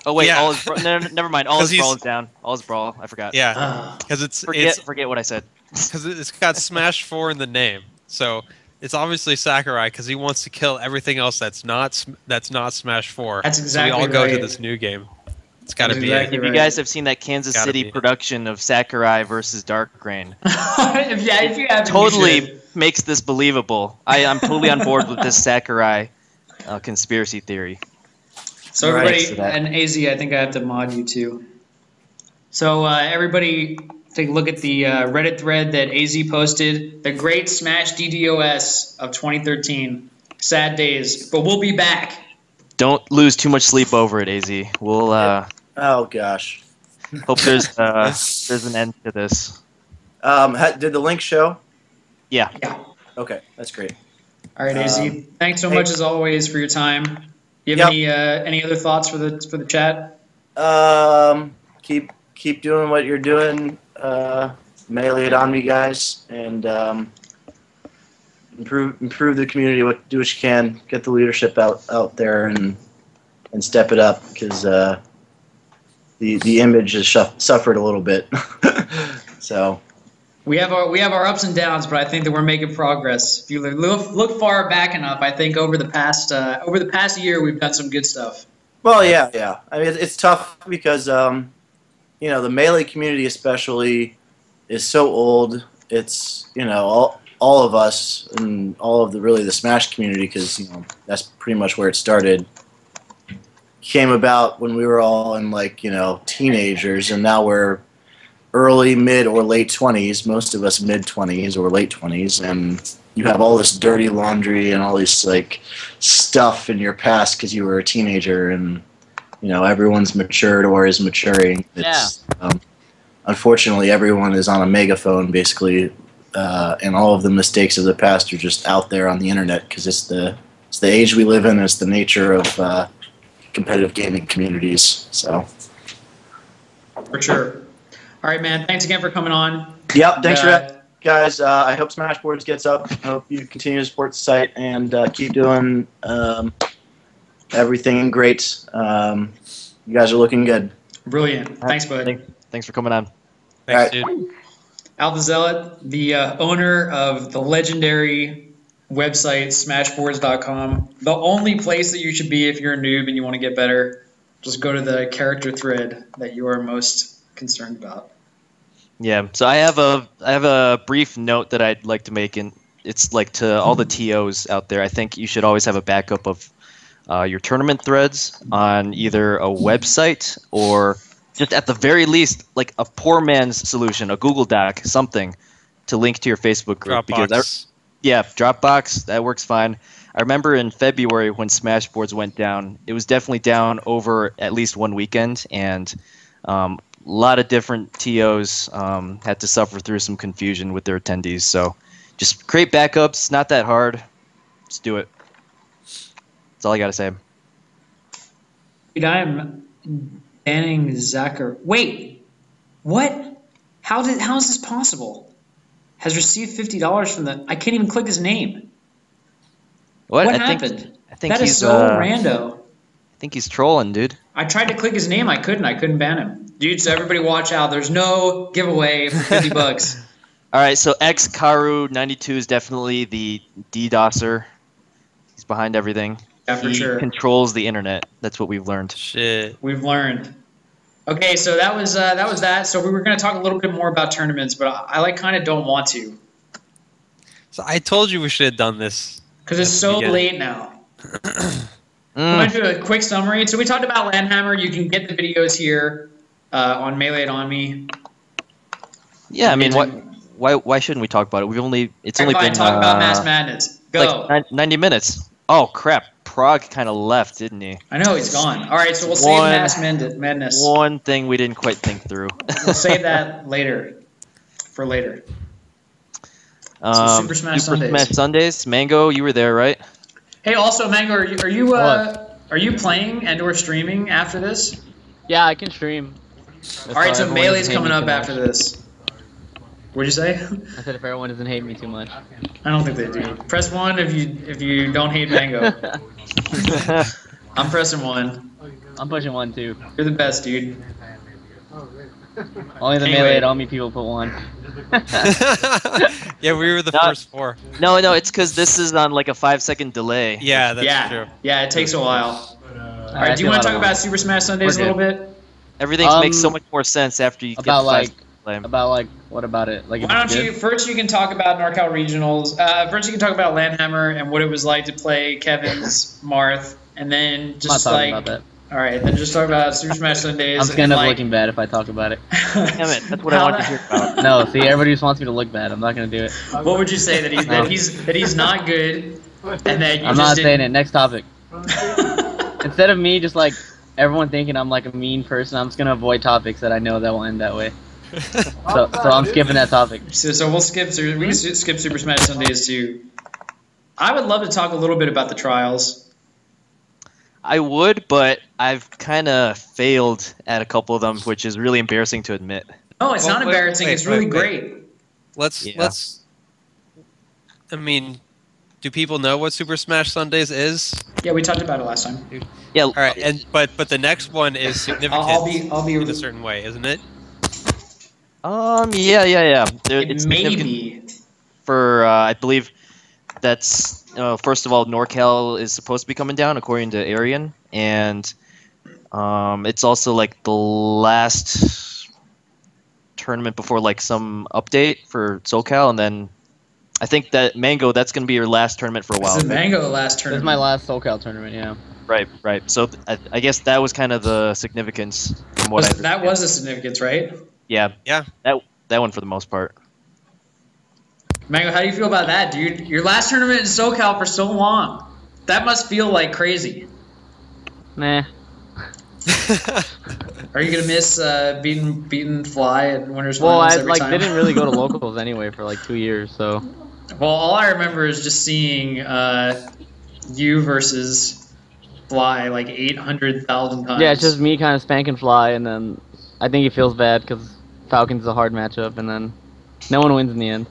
Oh wait, Yeah. never mind. All 'Cause his brawl he's- is down. All his brawl, I forgot. Yeah, because Forget what I said. it's got Smash 4 in the name. So it's obviously Sakurai because he wants to kill everything else that's not Smash 4. That's exactly so we all go to right. this new game. It's got to That's be exactly it. If you guys have seen that Kansas Gotta City be. production of Sakurai versus Dark Rain, if you have totally makes this believable. I'm totally on board with this Sakurai conspiracy theory. So everybody, Right. and AZ, I think I have to mod you too. So everybody take a look at the Reddit thread that AZ posted. The Great Smash DDoS of 2013. Sad days, but we'll be back. Don't lose too much sleep over it, AZ. We'll Oh gosh. hope there's an end to this. Did the link show? Yeah. Yeah. Okay, that's great. All right, AZ. Thanks so much as always for your time. You have any other thoughts for the chat? Keep doing what you're doing. Melee it on me, guys, and improve the community. Do what you can. Get the leadership out there and step it up, because the image has suffered a little bit. So We have our ups and downs, but I think that we're making progress. If you look far back enough, I think over the past year we've done some good stuff. well, yeah. I mean, it's tough because the Melee community especially is so old. It's all of us and all of the Smash community, because that's pretty much where it started, came about when we were all in teenagers, and now we're early, mid, or late 20s. Most of us mid 20s or late 20s, and you have all this dirty laundry and all this stuff in your past because you were a teenager, and everyone's matured or is maturing. It's, unfortunately, everyone is on a megaphone basically, and all of the mistakes of the past are just out there on the internet because it's the age we live in. It's the nature of competitive gaming communities. So, For sure. All right, man. Thanks again for coming on. Yep. Thanks for that, guys. I hope Smashboards gets up. I hope you continue to support the site and keep doing everything great. You guys are looking good. Brilliant. Thanks, bud. Thanks for coming on. Thanks, dude. Al the Zealot, the owner of the legendary website smashboards.com. The only place that you should be if you're a noob and you want to get better. Just go to the character thread that you are most concerned about. Yeah, so I have a brief note that I'd like to make, and it's to all the TOs out there. I think you should always have a backup of your tournament threads on either a website or just at the very least a poor man's solution, a Google Doc, something to link to your Facebook group. Dropbox. Dropbox, that works fine. I remember in February when Smashboards went down, it was definitely down over at least one weekend, and a lot of different TOs had to suffer through some confusion with their attendees. So just create backups. Not that hard. Just do it. That's all I got to say. Dude, I'm banning Zachar. Wait, what? How is this possible? Has received $50 from the. I can't even click his name. What happened? I think that he's is so rando. I think he's trolling, dude. I tried to click his name. I couldn't ban him. Dude, so everybody watch out. There's no giveaway for $50. All right, so XKaru92 is definitely the DDoSer. He's behind everything. Yeah, for he sure. controls the internet. That's what we've learned. Shit. We've learned. Okay, so that was that. So we were going to talk a little bit more about tournaments, but I kind of don't want to. So I told you we should have done this. Because it's so late now. I'm going to do a quick summary. So we talked about Landhammer. You can get the videos here on Melee and on me. Yeah, I mean, why shouldn't we talk about it? It's only been talk about Mass Madness. Go. 90 minutes. Oh crap! Prague kind of left, didn't he? I know he's gone. All right, so we'll save Mass Madness. One thing we didn't quite think through. We'll save that later. For later. So Super Smash Sundays. Smash Sundays. Mango, you were there, right? Hey, also Mango, are you playing and/or streaming after this? Yeah, I can stream. All right, so Melee's coming up after this. What'd you say? I said if everyone doesn't hate me too much. I don't think they do. Press 1 if you don't hate Mango. I'm pressing 1. I'm pushing 1 too. You're the best, dude. Only the Melee and Omi people put 1. Yeah, we were the first 4. No, it's because this is on a 5-second delay. Yeah, that's true. Yeah, it takes a while. All right, do you want to talk about Super Smash Sundays a little bit? Everything makes so much more sense after you get the what about it? Why don't you first? You can talk about NorCal Regionals. First, you can talk about Landhammer and what it was like to play Kevin's Marth, and then just about that. All right, then just talk about Super Smash Sundays. I'm gonna end up looking bad if I talk about it. Damn it! That's what I want to hear about. No, see, everybody just wants me to look bad. I'm not gonna do it. What would you say that he's not good, and that you I'm not saying it. Next topic. Instead of me just everyone thinking I'm a mean person, I'm just gonna avoid topics that I know that will end that way. So I'm skipping that topic. So we'll skip. We can skip Super Smash Sundays too. I would love to talk a little bit about the trials. I would, but I've kind of failed at a couple of them, which is really embarrassing to admit. No, it's not embarrassing. It's really great. Let's. I mean, do people know what Super Smash Sundays is? Yeah, we talked about it last time. Yeah. All right, but the next one is significant I'll be in a certain way, isn't it? Yeah. It's maybe for I believe that's first of all, NorCal is supposed to be coming down according to Arian, and it's also the last tournament before like some update for SoCal, and then I think that Mango, that's going to be your last tournament for a while. This is Mango last This tournament. is my last SoCal tournament. Yeah. Right, right. So I guess that was kind of the significance from what I That understand. was the significance, right? Yeah, Yeah. that one for the most part. Mango, how do you feel about that, dude? Your last tournament in SoCal for so long. That must feel like crazy. Nah. Are you gonna miss beating Fly at Winners Well, Finals I every like time? didn't really go to locals anyway for like 2 years, so. Well, all I remember is just seeing you versus Fly like 800,000 times. Yeah, it's just me kind of spanking Fly, and then I think he feels bad because Falcons is a hard matchup, and then no one wins in the end.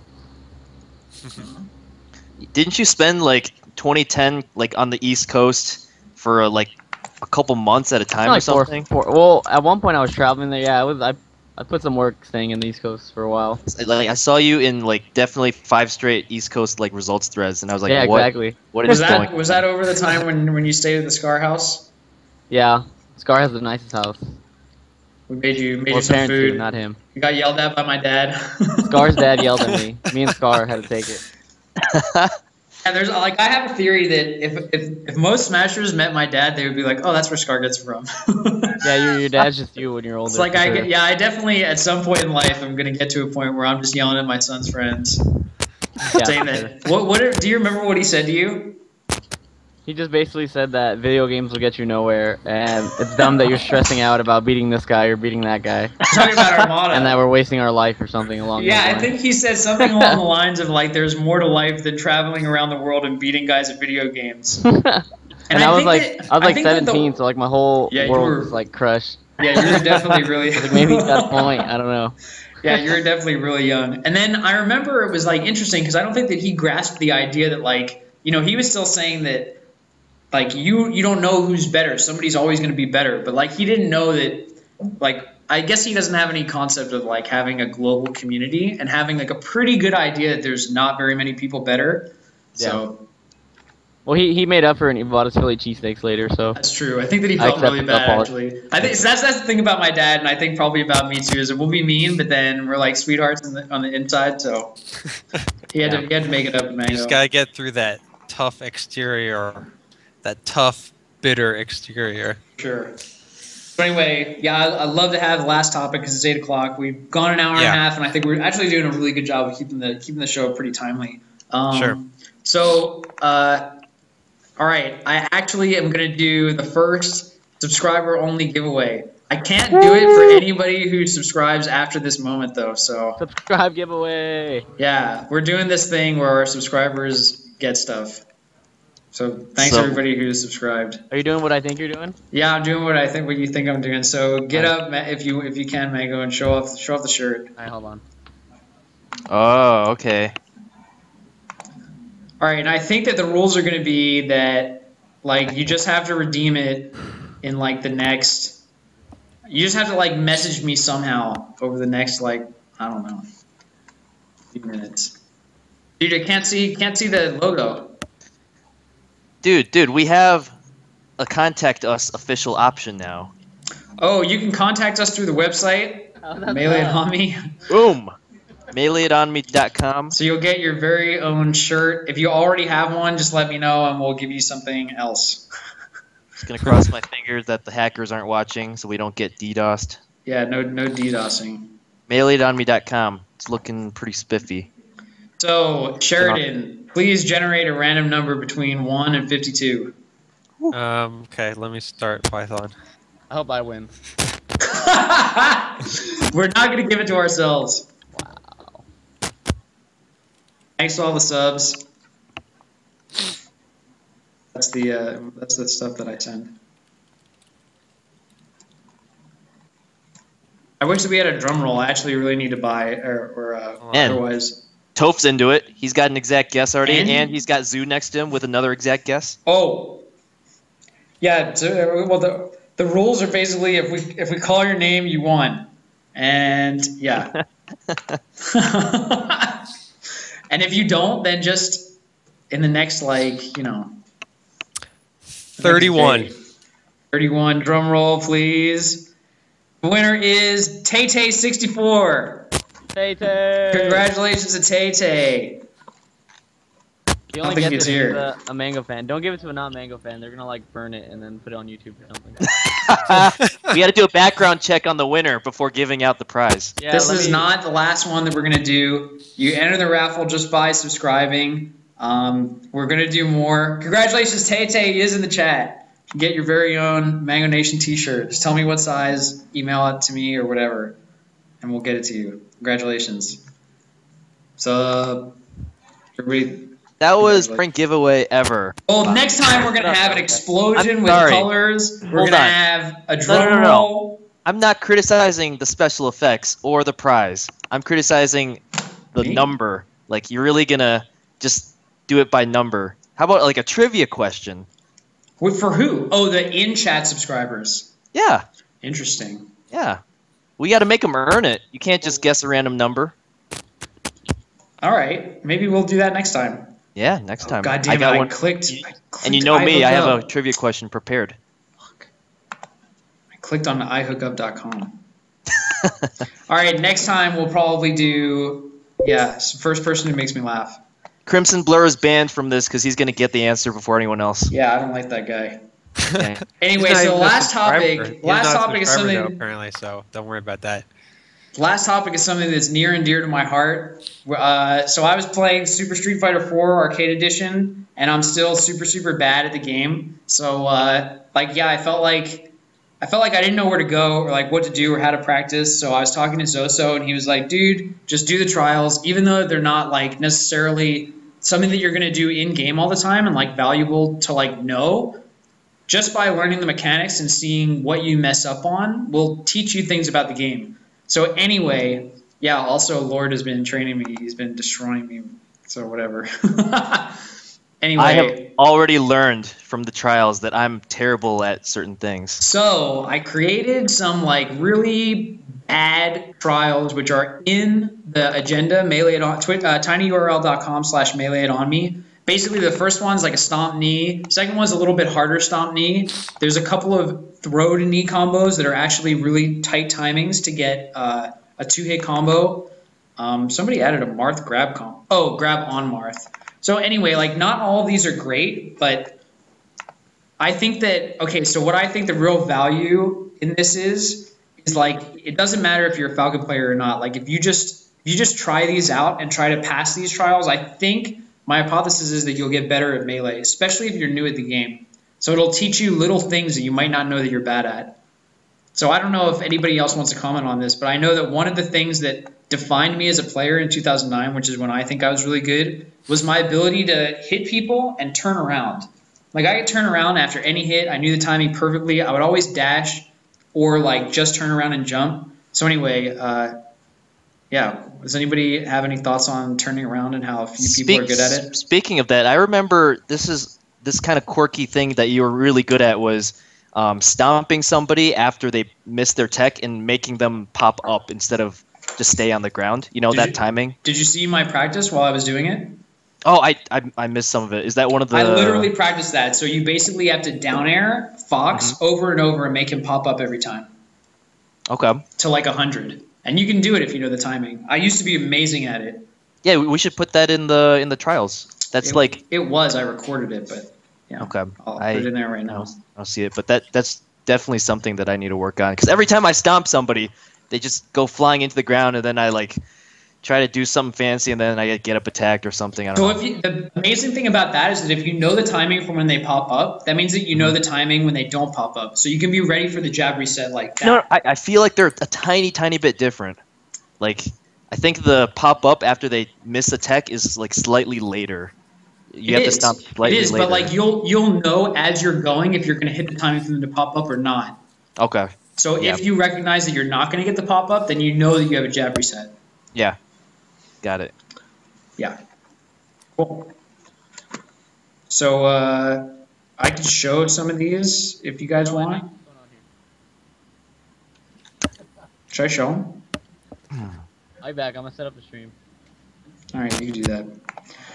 Didn't you spend like 2010 like on the East Coast for like a couple months at a time or Like something? well, at one point I was traveling there. Yeah, I put some work staying in the East Coast for a while. Like I saw you in like definitely 5 straight East Coast like results threads, and I was like, Yeah, what? exactly. What Was is going? that over the time when you stayed at the Scar House? Yeah, Scar has the nicest house. We made you Well, some parents food. do, not him. You got yelled at by my dad. Scar's dad yelled at me. Me and Scar had to take it. And there's like I have a theory that if most Smashers met my dad, they would be like, "Oh, that's where Scar gets from." Yeah, your dad's just you when you're older. It's like for sure. I definitely at some point in life I'm gonna get to a point where I'm just yelling at my son's friends, Yeah, saying for sure. that. Do you remember what he said to you? He just basically said that video games will get you nowhere, and it's dumb that you're stressing out about beating this guy or beating that guy, Talking about Armada. and that we're wasting our life or something along Yeah, those I lines. think he said something along the lines of like, "There's more to life than traveling around the world and beating guys at video games." and I was think like, that- I was like think that 17, so like my whole Yeah, you world were- was like crushed. Yeah, you were definitely really. Like maybe he's got a point. I don't know. Yeah, you were definitely really young. And then I remember it was like interesting because I don't think that he grasped the idea that like he was still saying that like you don't know who's better. Somebody's always going to be better, but like he didn't know that like I guess he doesn't have any concept of like having a global community and having like a pretty good idea that there's not very many people better. So Well, he made up for it and he bought us Philly cheesesteaks later, so. that's true. I think that he I felt really accept the bad apology. actually. I think so that's the thing about my dad, and I think probably about me too, is that we'll be mean, but then we're like sweethearts on the inside. So he had to make it up with Mango. You just gotta get through that tough exterior, that tough, bitter exterior. Sure. But anyway, yeah, I'd love to have the last topic because it's 8 o'clock. We've gone an hour and a Yeah. half, and I think we're actually doing a really good job of keeping the show pretty timely. Sure. So, all right, I actually am going to do the first subscriber-only giveaway. I can't do it for anybody who subscribes after this moment, though. So, Subscribe giveaway. yeah, we're doing this thing where our subscribers get stuff. So, thanks everybody who subscribed. Are you doing what I think you're doing? Yeah, I'm doing what you think I'm doing. So, get up if you can, Mango, and show off the shirt. All right, hold on. Oh, okay. All right, and I think that the rules are going to be that, like, you just have to redeem it in, like, the next... You just have to, like, message me somehow over the next, like, I don't know, few minutes. Dude, I can't see the logo. Dude, we have a contact us official option now. Oh, you can contact us through the website, Melee and Hami. Boom! MaileitonMe.com. So you'll get your very own shirt. If you already have one, just let me know and we'll give you something else. Just gonna cross my fingers that the hackers aren't watching so we don't get DDoSed. Yeah, no DDoSing. MaileitonMe.com. It's looking pretty spiffy. So, Sheridan, please generate a random number between 1 and 52. Okay, let me start Python. I hope I win. We're not going to give it to ourselves. Wow. Thanks to all the subs. That's the stuff that I send. I wish that we had a drum roll. I actually really need to buy or Man. otherwise. Toph's into it. He's got an exact guess already, And? and he's got Zoo next to him with another exact guess. Oh, yeah. So, well, the rules are basically if we call your name, you won, and yeah. And if you don't, then just in the next 31. 31. Drum roll, please. The winner is Tay64. Tay-Tay! Congratulations to Tay Tay. You I don't only think get he's it if here. it's a Mango fan. Don't give it to a non-Mango fan. They're gonna like burn it and then put it on YouTube or something. We got to do a background check on the winner before giving out the prize. Yeah, This is not the last one that we're going to do. You enter the raffle just by subscribing. We're going to do more. Congratulations, Tay Tay is in the chat. You can get your very own Mango Nation t-shirt. Just tell me what size, email it to me or whatever, and we'll get it to you. Congratulations. So, everybody... That was prank giveaway ever. Well, next time we're going to have an explosion with sorry. colors. We're Hold going to on. have a drum No. roll. I'm not criticizing the special effects or the prize. I'm criticizing the Me? number. Like, you're really gonna just do it by number. How about like a trivia question? Wait, for who? Oh, the in-chat subscribers. Yeah, Interesting. yeah. We got to make them earn it. You can't just guess a random number. All right. Maybe we'll do that next time. Yeah, next time. God damn it, got I one. clicked And you know me, I have a iHookUp. trivia question prepared. I clicked on iHookUp.com. All right, next time we'll probably do, first person who makes me laugh. Crimson Blur is banned from this because he's gonna get the answer before anyone else. Yeah, I don't like that guy. Yeah. Anyway, He's not so even a last subscriber. topic. He's Last not a topic is subscriber, something. though, apparently, so don't worry about that. Last topic is something that's near and dear to my heart. So I was playing Super Street Fighter 4 Arcade Edition, and I'm still super bad at the game. So I felt like I didn't know where to go or like what to do or how to practice. So I was talking to Zoso, and he was like, "Dude, just do the trials, even though they're not like necessarily something that you're gonna do in game all the time and like valuable to like know. Just by learning the mechanics and seeing what you mess up on will teach you things about the game." So anyway, yeah, also Lord has been training me. He's been destroying me. So whatever. Anyway. I have already learned from the trials that I'm terrible at certain things. So I created some like really bad trials which are in the agenda, melee it on tinyurl.com/melee it on me. Basically, the first one's like a stomp knee. Second one's a little bit harder stomp knee. There's a couple of throw to knee combos that are actually really tight timings to get a 2-hit combo. Somebody added a Marth grab combo. Oh, grab on Marth. So anyway, like not all of these are great, but I think that, okay, so what I think the real value in this is like, it doesn't matter if you're a Falcon player or not. Like if you just try these out and try to pass these trials, I think my hypothesis is that you'll get better at Melee, especially if you're new at the game. So it'll teach you little things that you might not know that you're bad at. So I don't know if anybody else wants to comment on this, but I know that one of the things that defined me as a player in 2009, which is when I think I was really good, was my ability to hit people and turn around. Like I could turn around after any hit. I knew the timing perfectly. I would always dash or like just turn around and jump. So anyway, yeah. Does anybody have any thoughts on turning around and how few people are good at it? Speaking of that, I remember this kind of quirky thing that you were really good at was stomping somebody after they missed their tech and making them pop up instead of just stay on the ground. You know, timing. Did you see my practice while I was doing it? Oh, I missed some of it. Is that one of the... I literally practiced that. So you basically have to down air Fox over and over and make him pop up every time. Okay. To like 100. And you can do it if you know the timing. I used to be amazing at it. Yeah, we should put that in the trials. That's It was. I recorded it, but yeah. Okay. I'll put it in there right now. I'll see it, but that's definitely something that I need to work on. Because every time I stomp somebody, they just go flying into the ground, and then I like try to do something fancy, and then I get up attacked or something. I don't know. The amazing thing about that is that if you know the timing from when they pop up, that means that you know the timing when they don't pop up. So you can be ready for the jab reset like that. No, I feel like they're a tiny bit different. Like, I think the pop up after they miss a tech is like slightly later. You have to stomp slightly later. It is, but like you'll know as you're going if you're going to hit the timing for them to pop up or not. Okay. So if you recognize that you're not going to get the pop up, then you know that you have a jab reset. Yeah. Got it. Yeah. Cool. So I can show some of these if you guys want. Should I show them? I'll be back. I'm gonna set up the stream. All right, you can do that.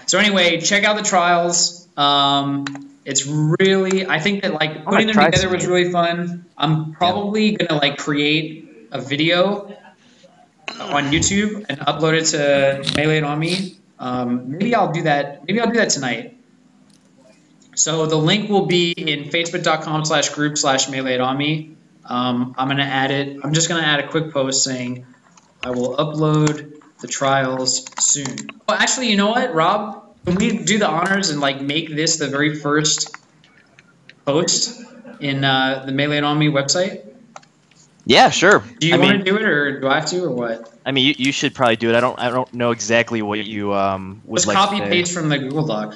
So anyway, check out the trials. It's really, I think that like putting them together was really fun. I'm probably gonna like create a video on YouTube and upload it to Melee It On Me. Maybe I'll do that. Maybe I'll do that tonight. So the link will be in facebook.com/group/Melee It On Me. I'm gonna add it. I'm just gonna add a quick post saying I will upload the trials soon. Oh, actually, you know what, Rob? Can we do the honors and like make this the very first post in the Melee It On Me website? Yeah, sure. Do you want to do it, or do I have to, or what? I mean, you should probably do it. I don't know exactly what you would Just like copy to say. paste from the Google Doc.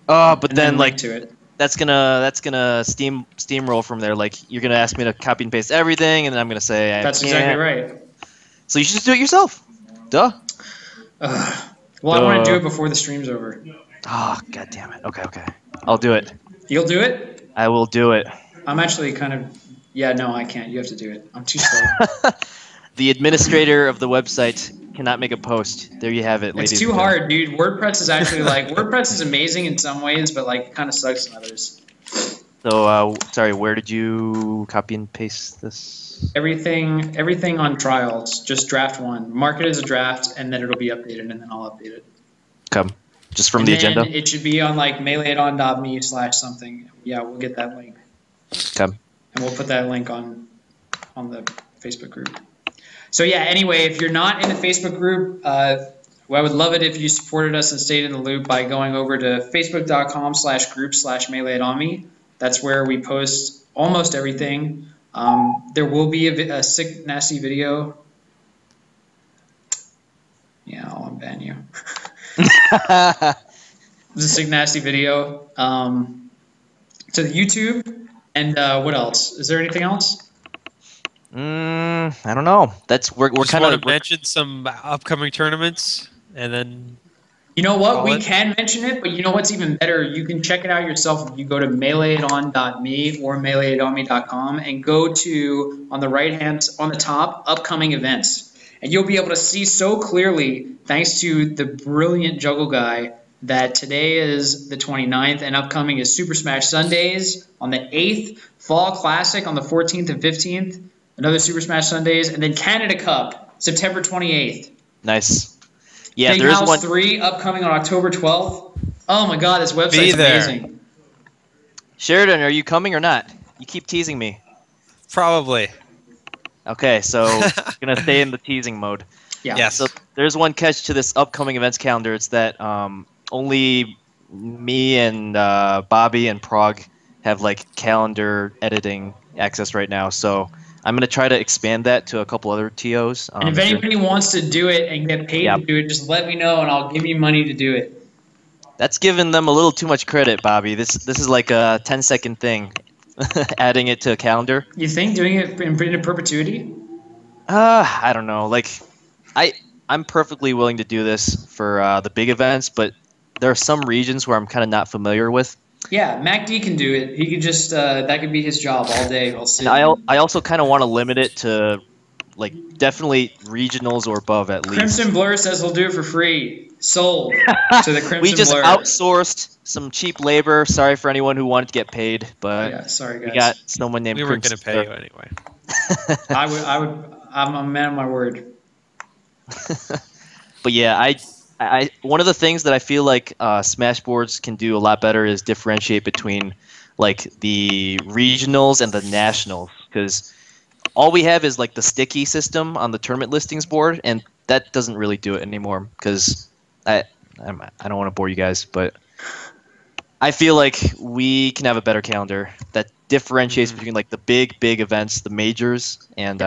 Oh, but and then link like to it. that's gonna steamroll from there. Like you're gonna ask me to copy and paste everything, and then I'm gonna say I That's can't. exactly right. So you should just do it yourself. Duh. Well, I want to do it before the stream's over. Oh, god damn it. Okay. I'll do it. You'll do it? I will do it. I'm actually kind of... Yeah, no, I can't. You have to do it. I'm too slow. The administrator of the website cannot make a post. There you have it, ladies. It's too hard, dude. WordPress is actually like... WordPress is amazing in some ways, but like it kind of sucks in others. So, sorry, where did you copy and paste this? Everything on trials. Just draft one. Mark it as a draft, and then it'll be updated, and then I'll update it. Come. Just from and the then agenda? It should be on like meleeiton.me/something. Yeah, we'll get that link. Come. And we'll put that link on the Facebook group. So yeah, anyway, if you're not in the Facebook group, well, I would love it if you supported us and stayed in the loop by going over to facebook.com/group/meleeitonme. That's where we post almost everything. There will be a sick, nasty video. Yeah, I'll unban you. It's a sick, nasty video. To the YouTube. And what else? Is there anything else? I don't know. We're kind of mention some upcoming tournaments, and then you know what, we can mention it, but you know what's even better? You can check it out yourself if you go to meleeiton.me or meleeitonme.com and go to on the top upcoming events, and you'll be able to see so clearly thanks to the brilliant Juggle guy that today is the 29th and upcoming is Super Smash Sundays on the 8th, Fall Classic on the 14th and 15th, another Super Smash Sundays, and then Canada Cup, September 28th. Nice. Yeah, Big there's House one 3 upcoming on October 12th. Oh my god, this website's amazing. Sheridan, are you coming or not? You keep teasing me. Probably. Okay, so gonna stay in the teasing mode. Yeah. Yes. So there's one catch to this upcoming events calendar. It's that only me and Bobby and Prague have like calendar editing access right now. So I'm going to try to expand that to a couple other TOs. And if anybody wants to do it and get paid to do it, just let me know and I'll give you money to do it. That's giving them a little too much credit, Bobby. This is like a 10-second thing, adding it to a calendar. You think doing it in perpetuity? I don't know. Like, I'm perfectly willing to do this for the big events, but there are some regions where I'm kind of not familiar with. Yeah, MacD can do it. He could just that could be his job all day. And I also kind of want to limit it to like definitely regionals or above at least. Crimson Blur says he'll do it for free. Sold to the Crimson We just Blur. outsourced some cheap labor. Sorry for anyone who wanted to get paid, but yeah, sorry guys. we got someone named. We weren't going to pay you anyway. I'm a man of my word. But yeah, I one of the things that I feel like Smashboards can do a lot better is differentiate between like the regionals and the nationals, because all we have is like the sticky system on the tournament listings board, and that doesn't really do it anymore. Because I don't want to bore you guys, but I feel like we can have a better calendar that differentiates between like the big events, the majors, and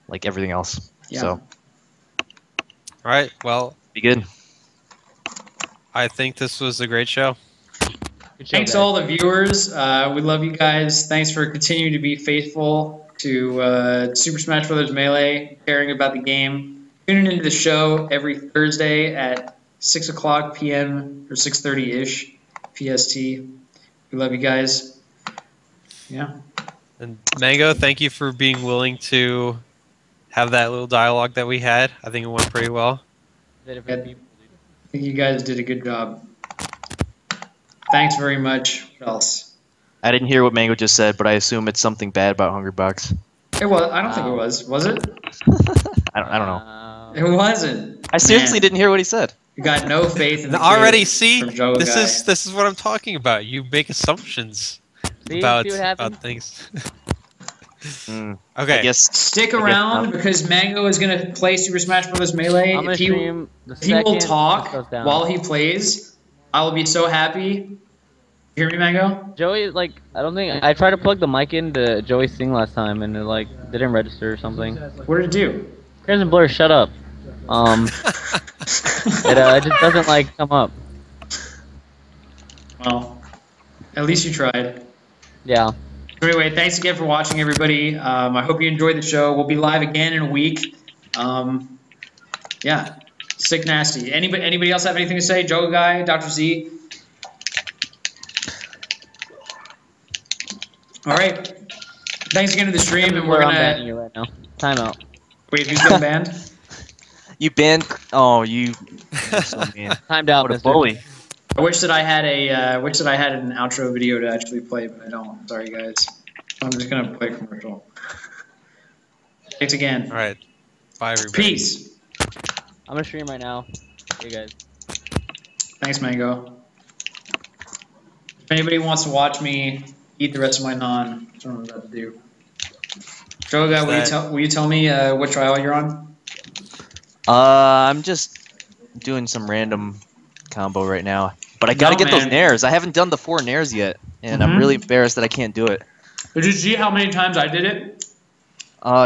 like everything else. Yeah. So. All right. Well, Be good. I think this was a great show. Thanks to all the viewers. We love you guys. Thanks for continuing to be faithful to Super Smash Bros. Melee, caring about the game. Tuning into the show every Thursday at 6 o'clock p.m. or 6:30-ish PST. We love you guys. Yeah. And Mango, thank you for being willing to have that little dialogue that we had. I think it went pretty well. I think you guys did a good job. Thanks very much. What else? I didn't hear what Mango just said, but I assume it's something bad about Hungrybox. It was. I don't think it was. Was it? I don't know. It wasn't. I seriously Man, didn't hear what he said. You got no faith in the Already, kid see, from Joe this Guy. is what I'm talking about. You make assumptions See about what happened? things. I Okay. guess. Stick I guess around not. because Mango is gonna play Super Smash Bros. Melee. I'm gonna stream the If he will second talk this goes down. while he plays, I will be so happy. You hear me, Mango? Joey, like, I don't think I tried to plug the mic into Joey's thing last time, and it like didn't register or something. What did it do? Crimson Blur, shut up. It just doesn't like come up. Well, at least you tried. Yeah. So anyway, thanks again for watching, everybody. I hope you enjoyed the show. We'll be live again in a week. Yeah, sick nasty. Anybody else have anything to say? Joe Guy, Dr. Z. All right. Thanks again to the stream, and we're I'm gonna. banning you right now. Time out. Wait, who's getting banned? You banned. Oh, you're so mean. Timed out, What a mister. bully. I wish that I had an outro video to actually play, but I don't. Sorry, guys. So I'm just gonna play a commercial. Thanks again. All right. Bye, everybody. Peace. I'm gonna stream right now. Hey guys. Thanks, Mango. If anybody wants to watch me eat the rest of my naan, that's what I'm about to do. Joe Guy, will you tell me what trial you're on? I'm just doing some random combo right now, but I gotta get those nairs. I haven't done the 4 nairs yet, and I'm really embarrassed that I can't do it. Did you see how many times I did it?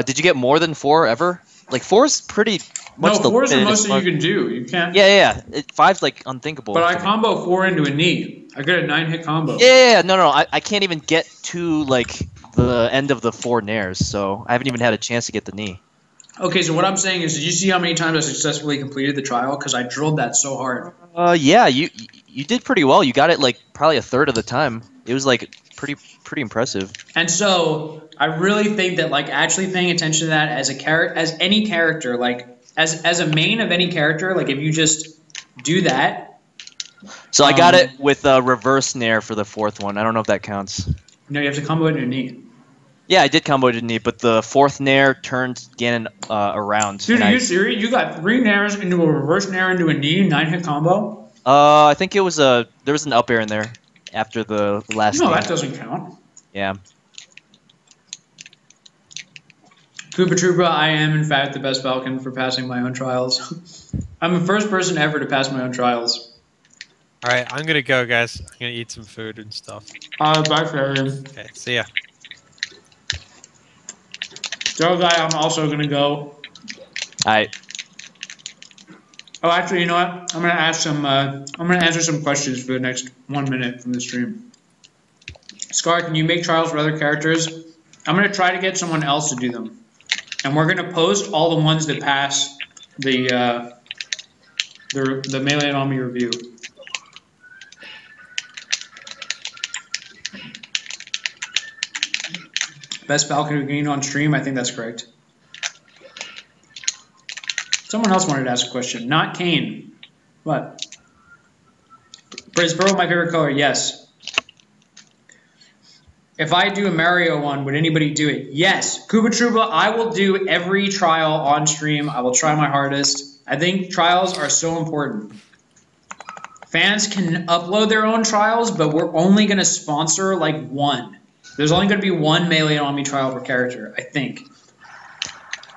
Did you get more than 4 ever? Like 4's pretty much the 4 is the limit most as that you can do. You can't. Yeah. 5's like unthinkable. But I combo 4 into a knee. I get a 9-hit combo. Yeah. No. I can't even get to like the end of the 4 nairs, so I haven't even had a chance to get the knee. Okay, so what I'm saying is, did you see how many times I successfully completed the trial? Because I drilled that so hard. Yeah, you did pretty well. You got it like probably a third of the time. It was like pretty impressive. And so I really think that like actually paying attention to that as any character, like as a main of any character, like if you just do that. So I got it with a reverse nair for the 4th one. I don't know if that counts. No, you have to combo it in your knee. Yeah, I did combo it in knee, but the 4th nair turned Ganon around. Dude, are you serious? You got 3 nairs into a reverse nair into a knee, 9-hit combo? I think it was there was an up air in there after the last. No, game. that doesn't count. Yeah. Koopa Troopa, I am in fact the best Falcon for passing my own trials. I'm the first person ever to pass my own trials. All right, I'm gonna go, guys. I'm gonna eat some food and stuff. Bye, Fairy. Okay, see ya. Joe Guy, I'm also gonna go. Alright. Oh, actually, you know what? I'm gonna ask some. I'm gonna answer some questions for the next 1 minute from the stream. Scar, can you make trials for other characters? I'm gonna try to get someone else to do them, and we're gonna post all the ones that pass the Melee and Army review. Best Falcon Green on stream, I think that's correct. Someone else wanted to ask a question. Not Kane. What? Is purple my favorite color? Yes. If I do a Mario one, would anybody do it? Yes. Koopa Troopa, I will do every trial on stream. I will try my hardest. I think trials are so important. Fans can upload their own trials, but we're only going to sponsor like 1. There's only going to be 1 Melee and Omni trial per character, I think.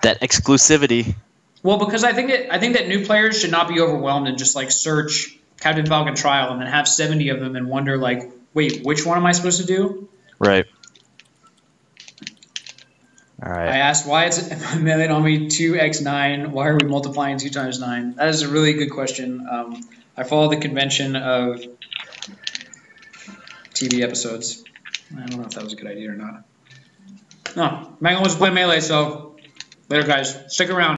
That exclusivity. Well, because I think that new players should not be overwhelmed and just like search Captain Falcon trial and then have 70 of them and wonder like, wait, which one am I supposed to do? Right. All right. I asked why it's Melee and Omni 2x9. Why are we multiplying 2 times 9? That is a really good question. I follow the convention of TV episodes. I don't know if that was a good idea or not. No, Mango wants to play Melee, so later, guys. Stick around.